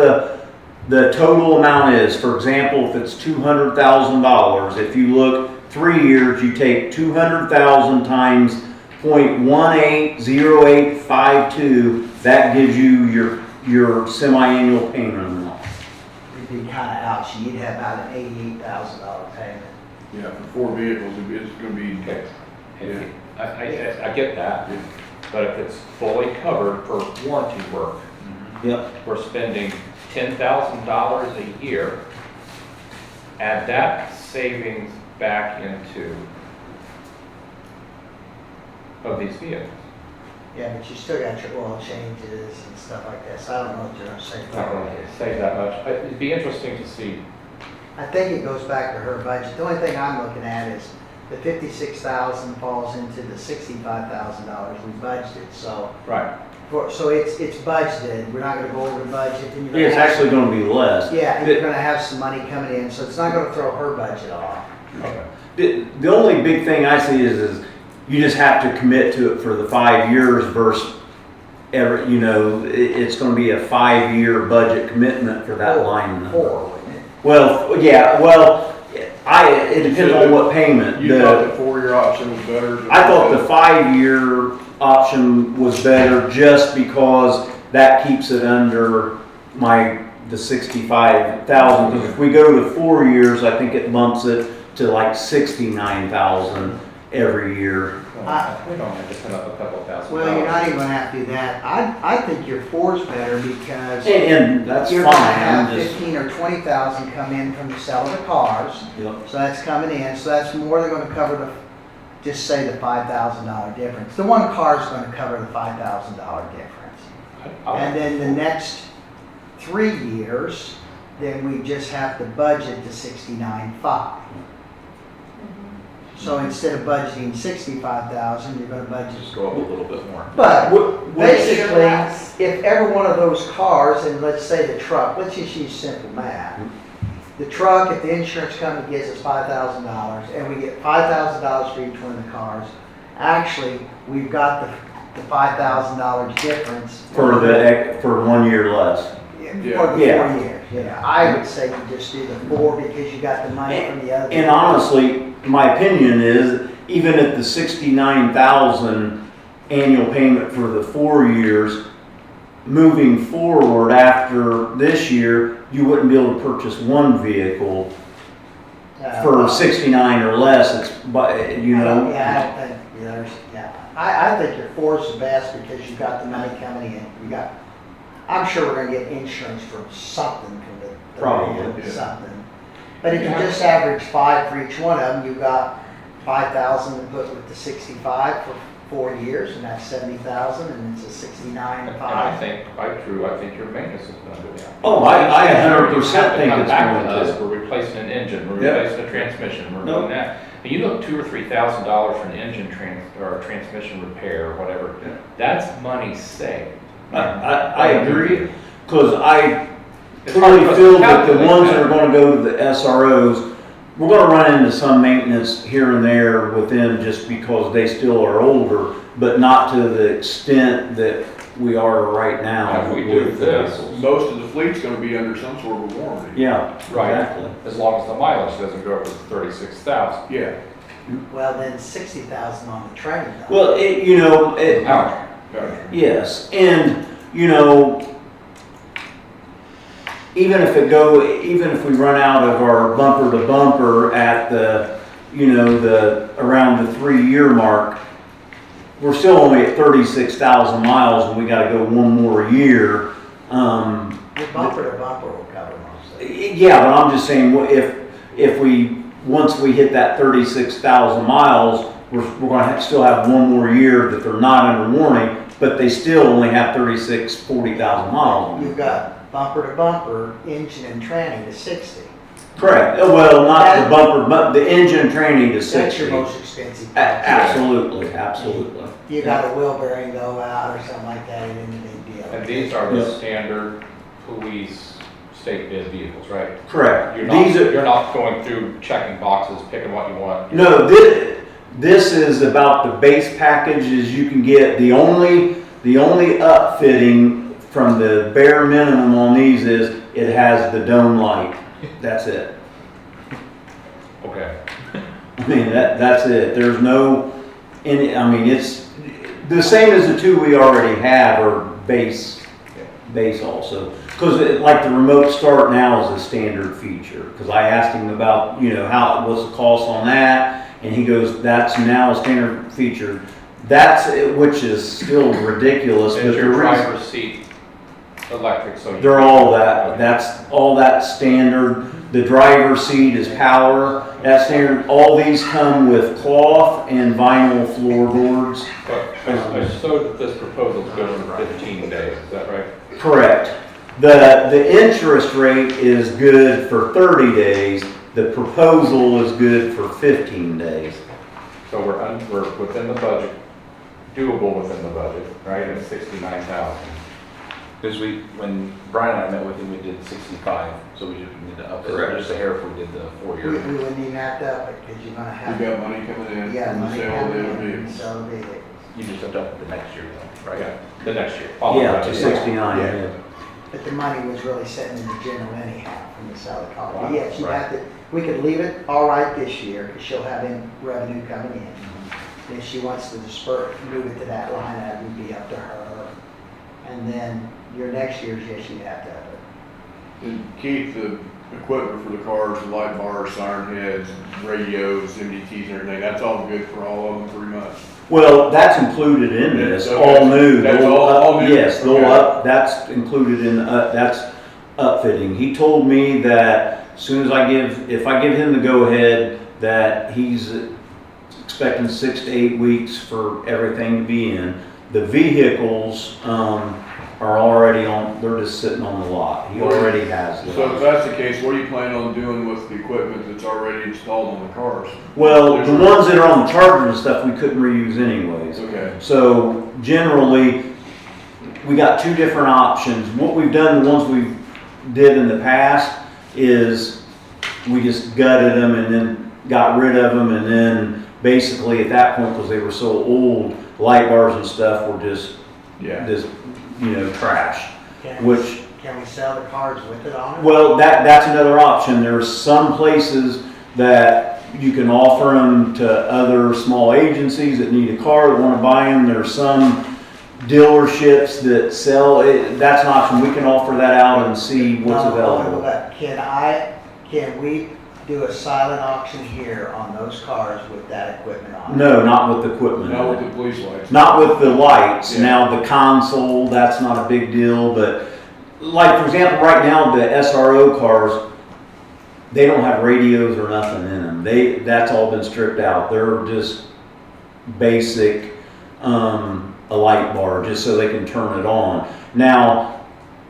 Speaker 2: the total amount is. For example, if it's $200,000, if you look 3 years, you take 200,000 times 0.180852, that gives you your semi-annual payment amount.
Speaker 4: It'd be kind of ouch. You'd have about an $88,000 payment.
Speaker 3: Yeah, for 4 vehicles, it's gonna be,
Speaker 1: Okay. I get that, but if it's fully covered for warranty work,
Speaker 2: Yep.
Speaker 1: we're spending $10,000 a year, add that savings back into of these vehicles.
Speaker 4: Yeah, but you still got your oil changes and stuff like that, so I don't know what you're gonna say.
Speaker 1: It's not going to save that much. It'd be interesting to see.
Speaker 4: I think it goes back to her budget. The only thing I'm looking at is the 56,000 falls into the $65,000 we budgeted, so.
Speaker 1: Right.
Speaker 4: So it's budgeted, we're not gonna go over the budget. And you're gonna
Speaker 2: It's
Speaker 4: have
Speaker 2: actually gonna be less.
Speaker 4: Yeah, and you're gonna have some money coming in, so it's not gonna throw her budget off.
Speaker 1: Okay.
Speaker 2: The only big thing I see is you just have to commit to it for the 5 years versus it's gonna be a 5-year budget commitment for that line.
Speaker 4: Four, wouldn't it?
Speaker 2: Well, yeah, it depends on what payment.
Speaker 3: you thought the 4-year option was better?
Speaker 2: I thought the 5-year option was better just because that keeps it under the 65,000. Because if we go to 4 years, I think it bumps it to like 69,000 every year.
Speaker 1: We don't have to put up a couple $1,000.
Speaker 4: Well, you're not even gonna have to do that. I think your four's better because
Speaker 2: And that's
Speaker 4: you're
Speaker 2: fine,
Speaker 4: gonna have
Speaker 2: I'm just,
Speaker 4: 15 or 20,000 come in from the sale of the cars.
Speaker 2: Yep.
Speaker 4: So that's coming in, so that's more than gonna cover the, just say the $5,000 difference. The one car's gonna cover the $5,000 difference. And then the next 3 years, then we just have to budget the 69.5. So instead of budgeting 65,000, you're gonna budget.
Speaker 5: Just go up a little bit more.
Speaker 4: But
Speaker 2: What-
Speaker 4: basically, if every one of those cars, and let's say the truck, let's just use simple math. The truck, if the insurance company gives us $5,000 and we get $5,000 for each one of the cars, actually, we've got the $5,000 difference.
Speaker 2: for 1 year less.
Speaker 4: For the
Speaker 3: Yeah.
Speaker 4: 4 years, yeah. I would say you just do the 4 because you got the money from the other.
Speaker 2: And honestly, my opinion is, even at the 69,000 annual payment for the 4 years, moving forward after this year, you wouldn't be able to purchase one vehicle for 69 or less. It's, but, you know.
Speaker 4: Yeah, I don't think, I think your 4's the best because you got the money coming in. You got, I'm sure we're gonna get insurance for something from the
Speaker 2: Probably,
Speaker 4: van,
Speaker 3: yeah.
Speaker 4: something. But if you just average 5 for each one of them, you've got 5,000 to put with the 65 for 4 years, and that's 70,000, and it's a 69.5.
Speaker 1: And I think, I think your maintenance is gonna go down.
Speaker 2: Oh, I 100%
Speaker 1: You have to
Speaker 2: think
Speaker 1: come
Speaker 2: it's
Speaker 1: back
Speaker 2: going
Speaker 1: to us,
Speaker 2: to.
Speaker 1: we're replacing an engine, we're
Speaker 2: Yeah.
Speaker 1: replacing a transmission, we're
Speaker 2: No.
Speaker 1: doing that. And you look $2,000 or $3,000 for an engine or a transmission repair or whatever, that's money saved.
Speaker 2: I agree, because I
Speaker 1: It's
Speaker 2: clearly
Speaker 1: hard to
Speaker 2: feel that the
Speaker 1: calculate
Speaker 2: ones that are gonna go to the SROs, we're gonna run into some maintenance here and there with them just because they still are older, but not to the extent that we are right now.
Speaker 1: If we do
Speaker 2: with the
Speaker 1: this,
Speaker 2: vehicles.
Speaker 3: Most of the fleet's gonna be under some sort of warranty.
Speaker 2: Yeah,
Speaker 1: Right.
Speaker 2: exactly.
Speaker 1: as long as the mileage doesn't go up to 36,000.
Speaker 3: Yeah.
Speaker 4: Well, then 60,000 on the training. though.
Speaker 2: Well,
Speaker 1: Ouch.
Speaker 3: Gotcha.
Speaker 2: yes, and, you know, even if we run out of our bumper to bumper at around the 3 year mark, we're still only at 36,000 miles and we gotta go one more year.
Speaker 4: Your bumper to bumper will cover most of it.
Speaker 2: Yeah, but I'm just saying, once we hit that 36,000 miles, we're gonna still have one more year that they're not under warning, but they still only have 40,000 miles.
Speaker 4: You've got bumper to bumper, engine and tranny to 60.
Speaker 2: Correct. Well, not the bumper, but the engine training to
Speaker 4: That's your
Speaker 2: 60.
Speaker 4: most expensive.
Speaker 2: Absolutely, absolutely.
Speaker 4: You got a wheel bearing go out or something like that, it ain't a big deal.
Speaker 1: And these are the
Speaker 2: Yeah.
Speaker 1: standard police state bid vehicles, right?
Speaker 2: Correct.
Speaker 1: You're not going through checking boxes, picking what you want.
Speaker 2: No, this is about the base packages you can get. The only upfitting from the bare minimum on these is it has the dome light. That's it.
Speaker 1: Okay.
Speaker 2: I mean, that's it. There's no, it's the same as the two we already have are base also. Because like the remote start now is a standard feature. Because I asked him about, what's the cost on that? And he goes, that's now a standard feature. Which is still ridiculous.
Speaker 1: Is
Speaker 2: but
Speaker 1: your
Speaker 2: the reason-
Speaker 1: driver's seat electric, so you...
Speaker 2: They're all that, that's all that standard. The driver's seat is power, that's standard. All these come with cloth and vinyl floorboards.
Speaker 1: But I showed that this proposal is good for 15 days, is that right?
Speaker 2: Correct. The interest rate is good for 30 days. The proposal is good for 15 days.
Speaker 1: So we're within the budget, doable within the budget, right, at 69,000.
Speaker 5: Because when Brian and I met with him, we did 65, so we just need to up it,
Speaker 1: Correct.
Speaker 5: just a hair if we did the 4
Speaker 4: We
Speaker 5: year.
Speaker 4: wouldn't even have to up it, because you're gonna
Speaker 3: We
Speaker 4: have,
Speaker 3: got money coming in
Speaker 4: yeah,
Speaker 3: from the
Speaker 4: money
Speaker 3: sale of
Speaker 4: coming
Speaker 3: the
Speaker 4: in,
Speaker 3: vehicles.
Speaker 4: so the vehicles.
Speaker 5: You just have to up it the next year though, right?
Speaker 1: Yeah, the next year.
Speaker 2: Yeah, to 69,
Speaker 3: Yeah.
Speaker 2: yeah.
Speaker 4: But the money was really sitting in the general anyhow from the sale of the car.
Speaker 1: Wow.
Speaker 4: But yes, you
Speaker 5: Right.
Speaker 4: have to, we could leave it all right this year, because she'll have in revenue coming in. If she wants to move it to that line, that would be up to her. And then your next year's, yes, you'd have to up it.
Speaker 3: And Keith, equipment for the cars, the light bars, siren heads, radios, MDTs and everything, that's all good for all of them pretty much.
Speaker 2: Well, that's included in this,
Speaker 3: Okay.
Speaker 2: all new.
Speaker 3: That's
Speaker 2: They'll
Speaker 3: all
Speaker 2: up-
Speaker 3: new?
Speaker 2: Yes, they'll
Speaker 3: Okay.
Speaker 2: up, that's included in, that's upfitting. He told me that as soon as if I give him the go-ahead, that he's expecting 6 to 8 weeks for everything to be in. The vehicles, are already on, they're just sitting on the lot. He already has
Speaker 3: So if
Speaker 2: those.
Speaker 3: that's the case, what are you planning on doing with the equipment that's already installed on the cars?
Speaker 2: Well, the ones that are on the charger and stuff, we couldn't reuse anyways.
Speaker 3: Okay,
Speaker 2: So generally, we got two different options. What we've done, the ones we did in the past, is we just gutted them and then got rid of them, and then basically at that point, because they were so old, light bars and stuff were just
Speaker 3: yeah.
Speaker 2: trash.
Speaker 4: Can
Speaker 2: Which,
Speaker 4: we sell the cars with it on it?
Speaker 2: well, that's another option. There's some places that you can offer them to other small agencies that need a car, that want to buy them. There's some dealerships that sell it. That's an option. We can offer that out and see what's
Speaker 4: No,
Speaker 2: available.
Speaker 4: but can we do a silent auction here on those cars with that equipment on it?
Speaker 2: No, not with the equipment.
Speaker 3: Not with the police lights.
Speaker 2: Not with the lights.
Speaker 3: Yeah.
Speaker 2: Now, the console, that's not a big deal, but like, for example, right now, the SRO cars, they don't have radios or nothing in them. That's all been stripped out. They're just basic, a light bar, just so they can turn it on. Now,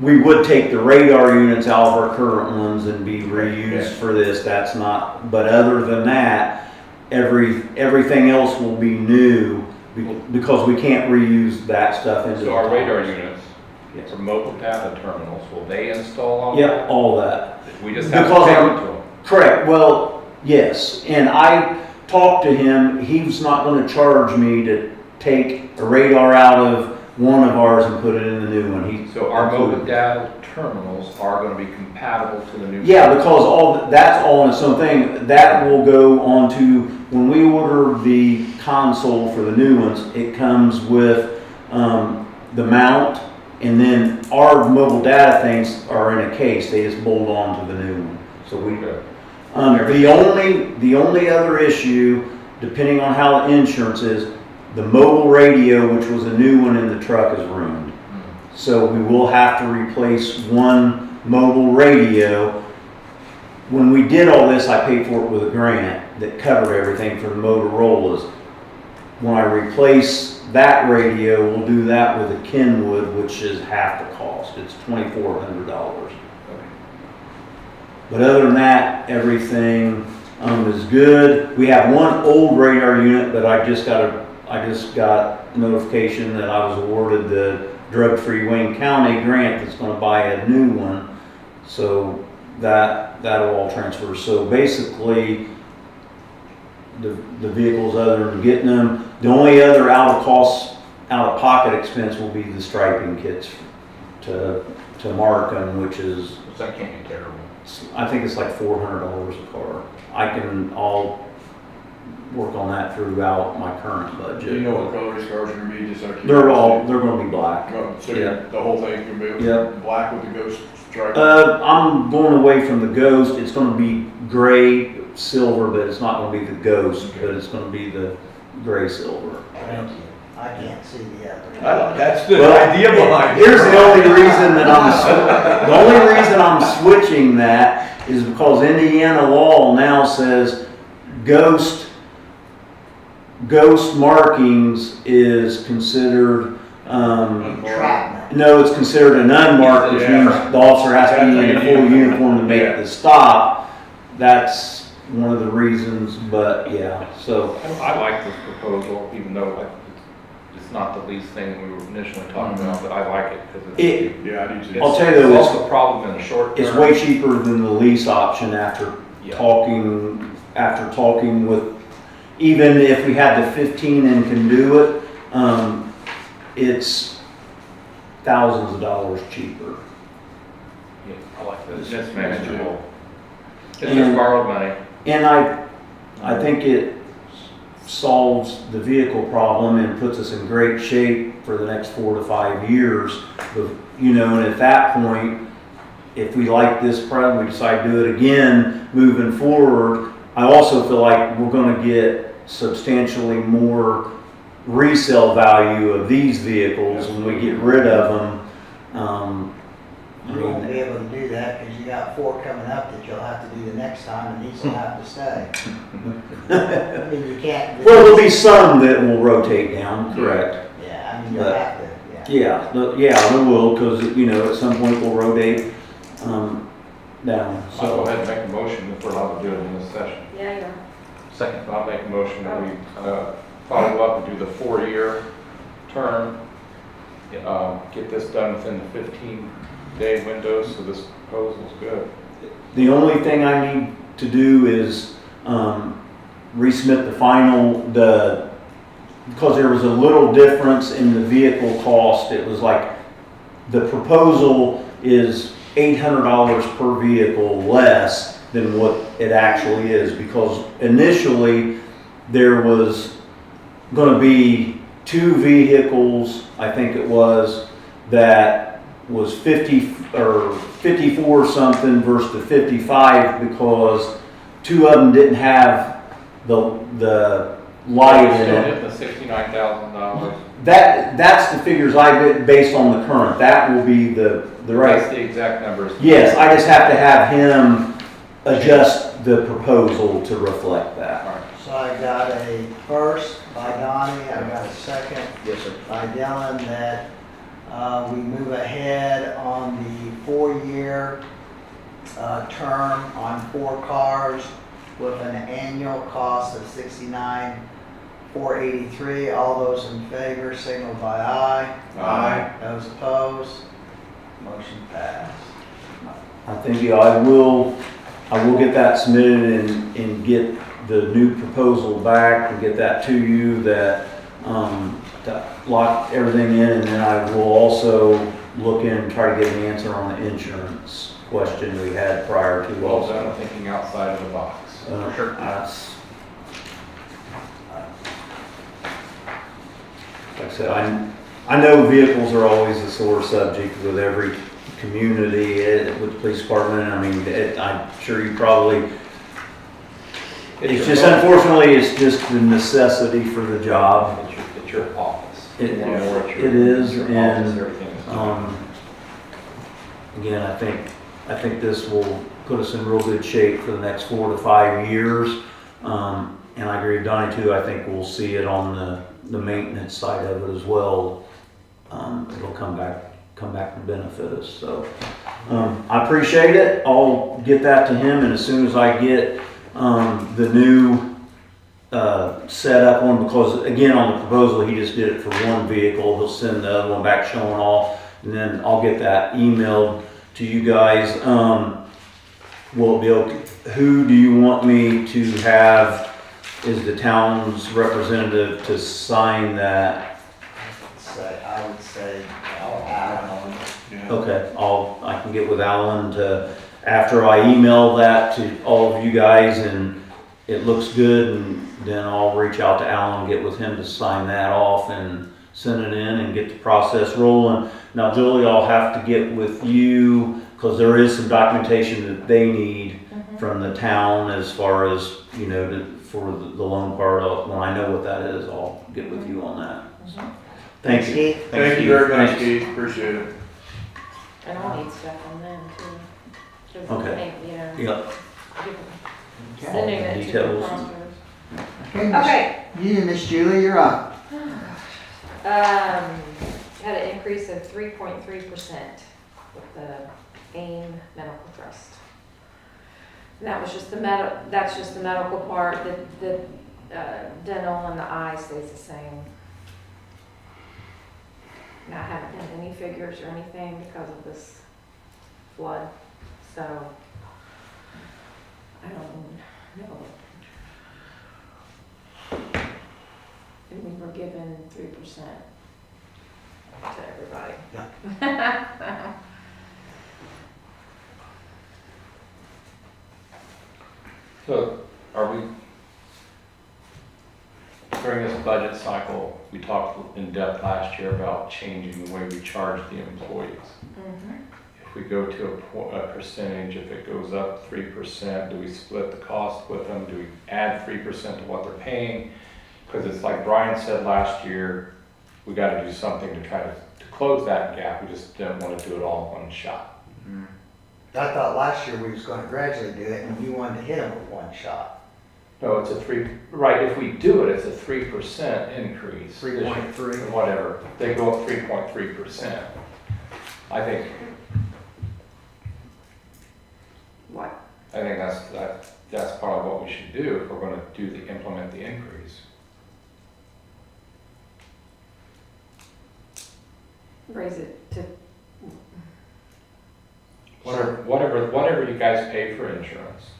Speaker 2: we would take the radar units out of our current ones and be reused
Speaker 3: Yeah.
Speaker 2: for this. That's not, but other than that, everything else will be new because we can't reuse that stuff into the
Speaker 1: So our radar
Speaker 2: tires.
Speaker 1: units,
Speaker 2: Yes.
Speaker 1: for mobile data terminals, will they install all
Speaker 2: Yep,
Speaker 1: that?
Speaker 2: all that.
Speaker 1: We just have to
Speaker 2: Because
Speaker 1: take
Speaker 2: I'm-
Speaker 1: it to them.
Speaker 2: Correct, well, yes, and I talked to him, he's not gonna charge me to take a radar out of one of ours and put it in the new one.
Speaker 1: So our mobile data terminals are gonna be compatible to the new.
Speaker 2: Yeah, because that's all in its own thing. That will go on to, when we order the console for the new ones, it comes with, the mount, and then our mobile data things are in a case, they just bolt on to the new one. So we, the only other issue, depending on how the insurance is, the mobile radio, which was a new one in the truck, is ruined. So we will have to replace one mobile radio. When we did all this, I paid for it with a grant that covered everything for the Motorola's. When I replace that radio, we'll do that with a Kenwood, which is half the cost. It's $2,400. But other than that, everything is good. We have one old radar unit, but I just got notification that I was awarded the drug-free Wayne County grant that's going to buy a new one. So that'll all transfer. So basically, the vehicles, other than getting them, the only other out-of-pocket expense will be the striping kits to mark them, which is,
Speaker 1: That can't be terrible.
Speaker 2: I think it's like $400 a car. I'll work on that throughout my current budget.
Speaker 3: Do you know what color these cars are gonna be, just like?
Speaker 2: They're gonna be black.
Speaker 3: Oh, so
Speaker 2: Yeah.
Speaker 3: the whole thing's gonna be
Speaker 2: Yeah.
Speaker 3: black with the ghost stripe?
Speaker 2: I'm going away from the Ghost. It's gonna be gray, silver, but it's not gonna be the Ghost, but it's gonna be the gray silver.
Speaker 4: Thank you. I can't see the other.
Speaker 3: That's the
Speaker 2: Well,
Speaker 3: idea behind it.
Speaker 2: Here's the only reason that the only reason I'm switching that is because Indiana law now says ghost markings is considered,
Speaker 4: Entrapment.
Speaker 2: no, it's considered an unmarked, which
Speaker 3: Yeah.
Speaker 2: means the officer has to be in a full uniform to make the stop. That's one of the reasons, but yeah, so.
Speaker 1: I like this proposal, even though it's not the least thing we were initially talking about, but I like it because it's.
Speaker 3: Yeah, I do too.
Speaker 2: I'll tell you though,
Speaker 1: It's
Speaker 2: it's-
Speaker 1: also a problem in the short term.
Speaker 2: It's way cheaper than the lease option after
Speaker 1: Yeah.
Speaker 2: talking with, even if we had the 15 and can do it, it's thousands of dollars cheaper.
Speaker 1: Yeah, I like this. It's manageable. It's
Speaker 2: And-
Speaker 1: just borrowed money.
Speaker 2: And I think it solves the vehicle problem and puts us in great shape for the next 4 to 5 years. But, and at that point, if we like this product, we decide to do it again moving forward, I also feel like we're gonna get substantially more resale value of these vehicles when we get rid of them. I
Speaker 4: You won't
Speaker 2: mean,
Speaker 4: be able to do that because you got 4 coming up that you'll have to do the next time and these will have to stay. I mean, you can't.
Speaker 2: well, there'll be some that will rotate down, correct?
Speaker 4: Yeah, I mean, you'll
Speaker 2: But-
Speaker 4: have to, yeah.
Speaker 2: Yeah, there will, because, at some point we'll rotate, down,
Speaker 1: I'll go
Speaker 2: so.
Speaker 1: ahead and make a motion if we're allowed to do it in this session.
Speaker 6: Yeah, you are.
Speaker 1: Second, I'll make a motion that we follow up and do the 4-year term. Get this done within the 15-day window, so this proposal's good.
Speaker 2: The only thing I need to do is, resubmit the final, because there was a little difference in the vehicle cost. It was like, the proposal is $800 per vehicle less than what it actually is, because initially there was gonna be 2 vehicles, I think it was, that was 50 or 54 something versus the 55, because 2 of them didn't have the light in
Speaker 1: Still
Speaker 2: it.
Speaker 1: hitting the $69,000.
Speaker 2: That's the figures I did based on the current. That will be the right.
Speaker 1: That's the exact numbers.
Speaker 2: Yes, I just have to have him adjust the proposal to reflect that.
Speaker 1: All right.
Speaker 4: So I got a first by Donnie, I got a second
Speaker 2: Yes, sir.
Speaker 4: by Dylan that we move ahead on the 4-year term on 4 cars with an annual cost of $69,483. All those in favor signal by aye.
Speaker 3: Aye.
Speaker 4: Those opposed, motion passed.
Speaker 2: I think, I will get that submitted and get the new proposal back and get that to you, that, to lock everything in, and then I will also look in and try to get an answer on the insurance question we had prior to.
Speaker 1: Well done, thinking outside of the box.
Speaker 2: Sure. That's, like I said, I know vehicles are always a sore subject with every community, with the police department. I mean, I'm sure you probably, it's just, unfortunately, it's just the necessity for the job.
Speaker 1: It's your office.
Speaker 2: It-
Speaker 1: You know, it's your-
Speaker 2: it is,
Speaker 1: your
Speaker 2: and,
Speaker 1: office, everything is-
Speaker 2: Again, I think this will put us in real good shape for the next 4 to 5 years. And I agree with Donnie too. I think we'll see it on the maintenance side of it as well. It'll come back to benefit us. So, I appreciate it. I'll get that to him, and as soon as I get, the new, setup one, because again, on the proposal, he just did it for 1 vehicle. He'll send the other one back showing all, and then I'll get that emailed to you guys. Will it be okay? Who do you want me to have is the town's representative to sign that?
Speaker 4: I would say Alan.
Speaker 3: Yeah.
Speaker 2: Okay, I can get with Alan to, after I email that to all of you guys and it looks good, and then I'll reach out to Alan, get with him to sign that off and send it in and get the process rolling. Now, Julie, I'll have to get with you, because there is some documentation that they need from the town as far as, for the loan part of, when I know what that is, I'll get with you on that. So, thank you.
Speaker 4: Keith.
Speaker 3: Thank you very much,
Speaker 2: Thanks.
Speaker 3: Keith, appreciate it.
Speaker 6: And I'll need stuff on them too. 'Cause I
Speaker 2: Okay.
Speaker 6: think,
Speaker 2: Yep.
Speaker 6: give-
Speaker 4: Okay.
Speaker 6: Sending it to the
Speaker 2: Details.
Speaker 6: proctors.
Speaker 4: Okay, you, Miss Julie, you're up.
Speaker 6: Had an increase of 3.3% with the AIM Medical Trust. And that was just that's just the medical part, the dental and the eye stays the same. And I haven't done any figures or anything because of this flood, so I don't know. And we were given 3% to everybody.
Speaker 1: So are we, during this budget cycle, we talked in depth last year about changing the way we charge the employees.
Speaker 6: Mhm.
Speaker 1: If if we go to a percentage, if it goes up 3%, do we split the cost with them? Do we add 3% to what they're paying? Because it's like Brian said last year, we gotta do something to try to close that gap. We just didn't wanna do it all in one shot.
Speaker 4: I thought last year we was gonna gradually do it, and you wanted to hit them with one shot.
Speaker 1: No, it's right, if we do it, it's a 3% increase.
Speaker 4: 3.3.
Speaker 1: Or whatever, they go up 3.3%. I think
Speaker 6: What?
Speaker 1: that's part of what we should do if we're gonna implement the increase.
Speaker 6: Raise it to,
Speaker 1: Whatever you guys pay for insurance,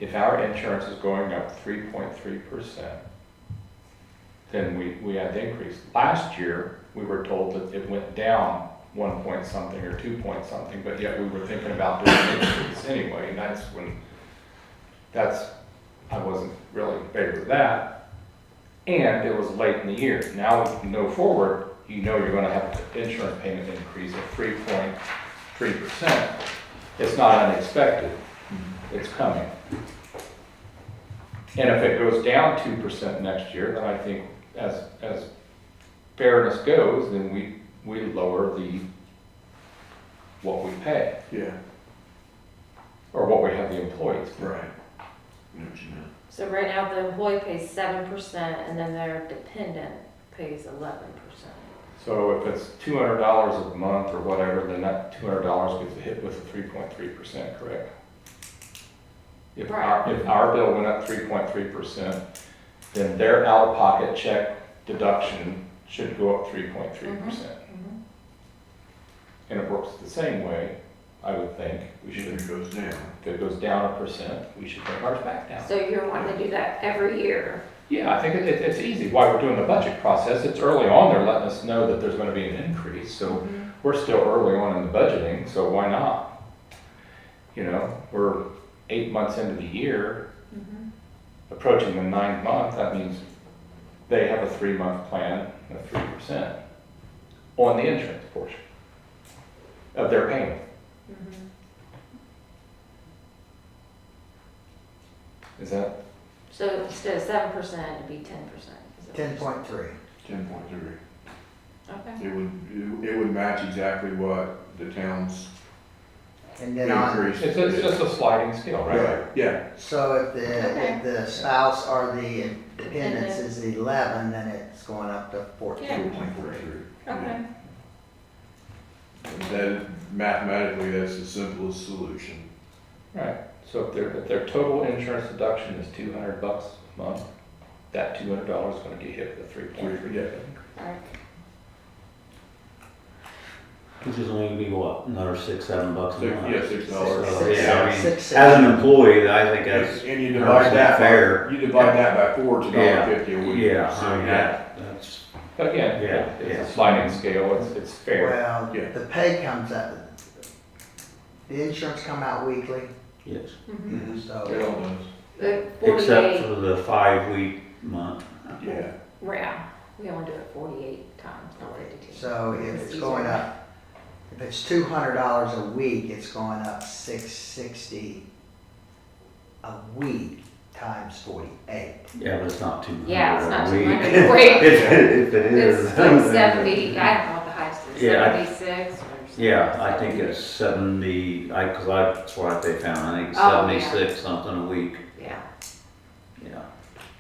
Speaker 1: if our insurance is going up 3.3%, then we had the increase. Last year, we were told that it went down 1 point something or 2 point something, but yet we were thinking about doing an increase anyway, and I wasn't really in favor of that. And it was late in the year. Now we know forward, you know you're gonna have an insurance payment increase of 3.3%. It's not unexpected, it's coming. And if it goes down 2% next year, then I think as fairness goes, then we lower what we pay,
Speaker 3: Yeah,
Speaker 1: or what we have the employees pay.
Speaker 3: right. I know what you meant.
Speaker 6: so right now the employee pays 7% and then their dependent pays 11%.
Speaker 1: So if it's $200 a month or whatever, then that $200 gets hit with a 3.3%, correct? If our bill went up 3.3%, then their out-of-pocket check deduction should go up 3.3%. And it works the same way, I would think. We should,
Speaker 3: If it goes down.
Speaker 1: if it goes down 1%, we should bring ours back down.
Speaker 6: So you're wanting to do that every year?
Speaker 1: Yeah, I think it's easy. While we're doing the budget process, it's early on, they're letting us know that there's gonna be an increase, so we're still early on in the budgeting, so why not? You know, we're 8 months into the year, approaching the 9th month, that means they have a 3-month plan of 3% on the insurance portion of their payment. Is that?
Speaker 6: So instead of 7%, it'd be 10%.
Speaker 4: 10.3.
Speaker 3: 10.3.
Speaker 6: Okay.
Speaker 3: It would match exactly what the town's
Speaker 4: And then on,
Speaker 3: increase.
Speaker 1: It's just a sliding scale, right?
Speaker 3: Yeah,
Speaker 4: so
Speaker 6: Okay.
Speaker 4: if the spouse or the dependents is 11, then it's going up to 14.3.
Speaker 6: Okay.
Speaker 3: that mathematically, that's the simplest solution.
Speaker 1: Right, so if their total insurance deduction is $200 a month, that $200 is gonna get hit with a 3.3.
Speaker 3: Yeah.
Speaker 6: Alright.
Speaker 2: Which is only gonna be what, another $6-7 a month?
Speaker 3: Yeah, $6.
Speaker 2: So, yeah, I mean,
Speaker 4: Six,
Speaker 2: as an employee, I think that's,
Speaker 3: And you divide that
Speaker 2: fair.
Speaker 3: by, you divide that by 4, it's $1.50 a week.
Speaker 2: yeah,
Speaker 3: So,
Speaker 2: I mean, that's,
Speaker 1: But again,
Speaker 2: Yeah,
Speaker 1: it's
Speaker 2: yeah.
Speaker 1: a sliding scale, it's fair.
Speaker 4: Well,
Speaker 3: Yeah.
Speaker 4: the pay comes out, the insurance come out weekly,
Speaker 2: yes.
Speaker 3: Mhm. It
Speaker 4: so,
Speaker 3: all does.
Speaker 6: The
Speaker 2: Except
Speaker 6: 48,
Speaker 2: for the 5-week month.
Speaker 3: Yeah.
Speaker 6: yeah, we only do it 48 times, not 52.
Speaker 4: so if
Speaker 6: It's
Speaker 4: it's
Speaker 6: easier.
Speaker 4: going up, if it's $200 a week, it's going up $660 a week times 48.
Speaker 2: Yeah, but it's not 200
Speaker 6: Yeah, it's not
Speaker 2: a week.
Speaker 6: 200 a week.
Speaker 2: If it is.
Speaker 6: It's like 70, I don't know what the highest is,
Speaker 2: Yeah,
Speaker 6: 76 or something.
Speaker 2: Yeah, I think it's 70, that's what they found, I think
Speaker 6: Oh, yeah.
Speaker 2: 76 something a week,
Speaker 6: Yeah,
Speaker 2: yeah.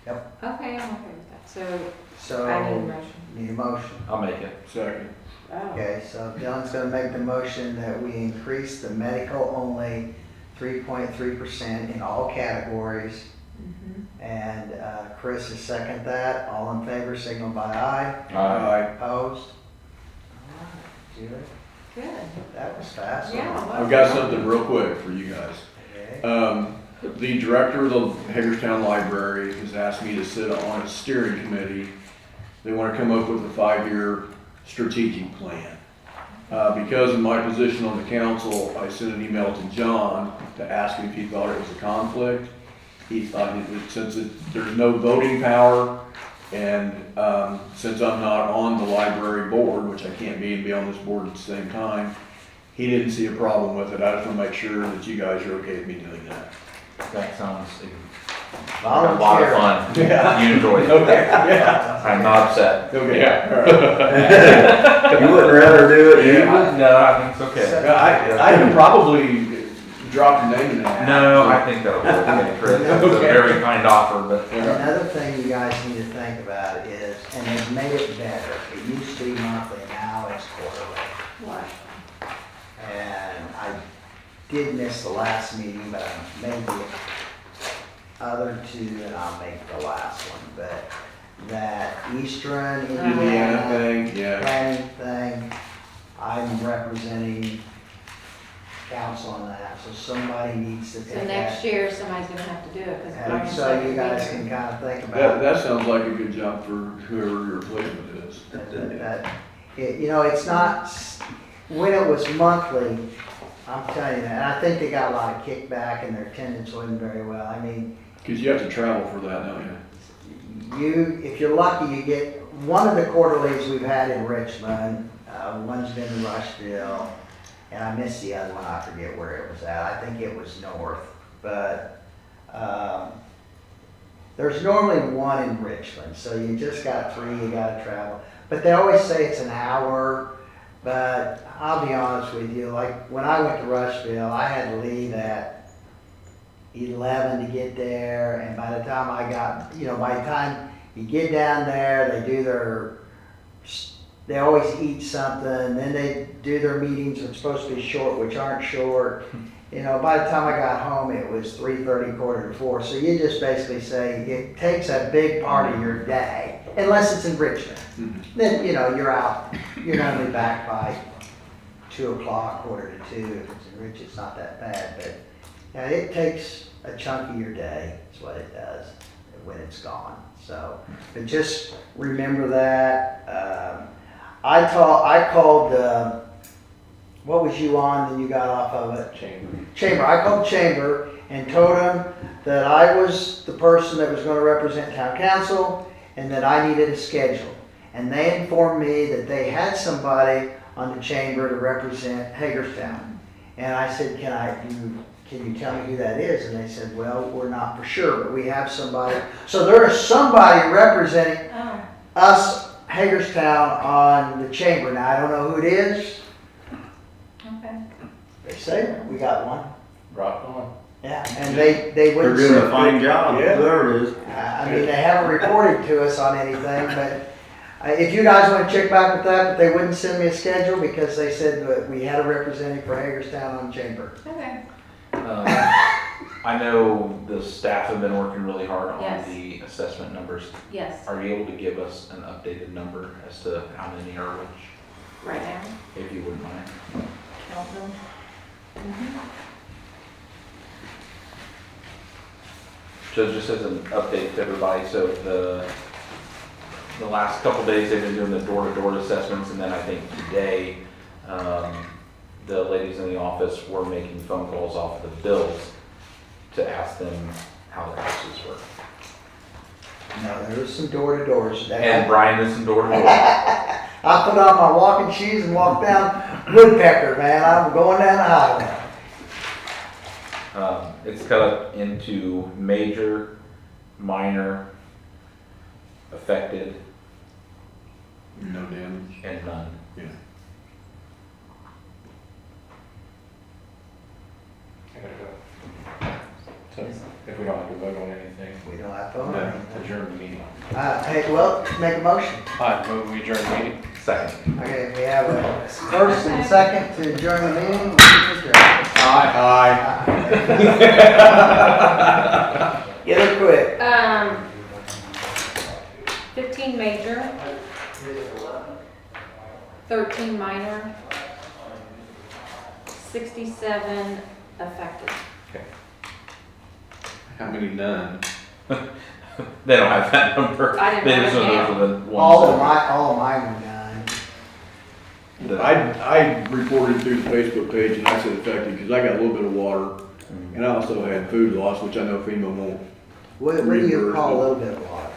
Speaker 6: okay, I'm okay with that, so I need a
Speaker 4: So,
Speaker 6: motion.
Speaker 4: need a motion.
Speaker 1: I'll make it.
Speaker 3: Second.
Speaker 6: Oh.
Speaker 4: Okay, so John's gonna make the motion that we increase the medical only 3.3% in all categories.
Speaker 6: Mhm.
Speaker 4: And Chris has seconded that. All in favor, signal by aye.
Speaker 3: Aye.
Speaker 4: Opposed? All right, Julie,
Speaker 6: Good,
Speaker 4: that was fast.
Speaker 6: yeah. well,
Speaker 3: I've got something real quick for you guys.
Speaker 4: Okay.
Speaker 3: The director of the Hagerstown Library has asked me to sit on a steering committee. They want to come up with a 5-year strategic plan. Because of my position on the council, I sent an email to John to ask him if he thought it was a conflict. He thought there's no voting power, and since I'm not on the library board, which I can't be and be on this board at the same time, he didn't see a problem with it. I just wanna make sure that you guys are okay with me doing that.
Speaker 5: That sounds like a lot of fun.
Speaker 3: Yeah.
Speaker 5: You enjoyed it.
Speaker 3: Okay, yeah.
Speaker 5: I'm not upset.
Speaker 3: Okay.
Speaker 1: Yeah.
Speaker 3: All right.
Speaker 2: You wouldn't rather do it, you?
Speaker 5: No, I think it's okay.
Speaker 3: I can probably drop your name in that.
Speaker 5: No, I think that'll be okay, Chris. It's a
Speaker 3: Okay.
Speaker 5: very kind offer, but
Speaker 4: Another thing you guys need to think about is, and they've made it better, it used to be monthly, now it's quarterly.
Speaker 6: What?
Speaker 4: And I did miss the last meeting, but I made the other two, and I'll make the last one, but that Eastern
Speaker 3: Indiana
Speaker 4: Indiana
Speaker 3: thing, yeah.
Speaker 4: planning thing, I'm representing council on that, so somebody needs to
Speaker 6: So
Speaker 4: take
Speaker 6: next
Speaker 4: that.
Speaker 6: year, somebody's gonna have to do it, because
Speaker 4: And
Speaker 6: Brian's
Speaker 4: so
Speaker 6: not
Speaker 4: you
Speaker 6: gonna be
Speaker 4: guys
Speaker 6: here.
Speaker 4: can kind of think
Speaker 3: That,
Speaker 4: about
Speaker 3: that sounds like a good job for whoever your replacement is.
Speaker 4: you know, it's not, when it was monthly, I'm telling you that, and I think they got a lot of kickback and their attendance wasn't very well. I mean,
Speaker 3: Cause you have to travel for that, don't you?
Speaker 4: if you're lucky, you get, one of the quarterlies we've had in Richmond, one's been in Rushville, and I missed the other one, I forget where it was at, I think it was north, but, there's normally one in Richmond, so you just got 3, you gotta travel. But they always say it's an hour, but I'll be honest with you, like, when I went to Rushville, I had to leave at 11 to get there, and by the time I got, by the time you get down there, they always eat something, then they do their meetings, which are supposed to be short, which aren't short. By the time I got home, it was 3:30, 3:45, so you just basically say, it takes a big part of your day, unless it's in Richmond. Then, you're out, you're normally back by 2 o'clock, 1:45. If it's in Rich, it's not that bad, but yeah, it takes a chunk of your day, is what it does, when it's gone. So, but just remember that. I called, what was you on, then you got off of it? Chamber. I called Chamber and told them that I was the person that was going to represent town council and that I needed a schedule. And they informed me that they had somebody on the chamber to represent Hagerstown. And I said, can you tell me who that is? And they said, well, we're not for sure, but we have somebody. So there is somebody representing
Speaker 6: Oh,
Speaker 4: us, Hagerstown, on the chamber. Now, I don't know who it is.
Speaker 6: okay.
Speaker 4: They say we got one.
Speaker 1: Rock on.
Speaker 4: Yeah, and they
Speaker 2: They're
Speaker 4: wouldn't
Speaker 2: doing a
Speaker 4: say,
Speaker 2: fine job,
Speaker 3: Yeah.
Speaker 2: whoever it is.
Speaker 4: I mean, they haven't reported to us on anything, but if you guys want to check back with that, but they wouldn't send me a schedule because they said that we had a representative for Hagerstown on chamber.
Speaker 6: Okay.
Speaker 5: I know the staff have been working really hard on
Speaker 6: Yes.
Speaker 5: the assessment numbers.
Speaker 6: Yes,
Speaker 5: Are you able to give us an updated number as to how many are which,
Speaker 6: right now.
Speaker 5: if you wouldn't mind?
Speaker 6: Count them. Mhm.
Speaker 5: So just as an update to everybody, so the last couple days they've been doing the door-to-door assessments, and then I think today, the ladies in the office were making phone calls off of the bills to ask them how their houses were.
Speaker 4: No, there was some door-to-doors.
Speaker 5: And Brian did some door-to-door.
Speaker 4: I put on my walking shoes and walked down Woodpecker, man. I'm going down the highway.
Speaker 5: It's cut up into major, minor, affected,
Speaker 3: No damage.
Speaker 5: and none.
Speaker 3: Yeah.
Speaker 1: I gotta go. So if we don't have to vote on anything,
Speaker 4: We don't have to.
Speaker 1: then adjourn the meeting.
Speaker 4: Hey, well, make a motion.
Speaker 1: Hi, move we adjourn the meeting.
Speaker 5: Second.
Speaker 4: Okay, we have a first and second to adjourn the meeting. Adjourn.
Speaker 3: Aye.
Speaker 4: Get her quick.
Speaker 6: 15 major, 13 minor, 67 affected.
Speaker 3: How many none?
Speaker 5: They don't have that number.
Speaker 6: I didn't
Speaker 5: They
Speaker 6: have
Speaker 5: just
Speaker 6: it
Speaker 5: know
Speaker 6: down.
Speaker 5: those are the ones.
Speaker 4: All of mine were done.
Speaker 3: I reported through the Facebook page and I said affected because I got a little bit of water and I also had food loss, which I know FEMA won't.
Speaker 4: What do you
Speaker 3: Reimbursement.
Speaker 4: call a little bit of water?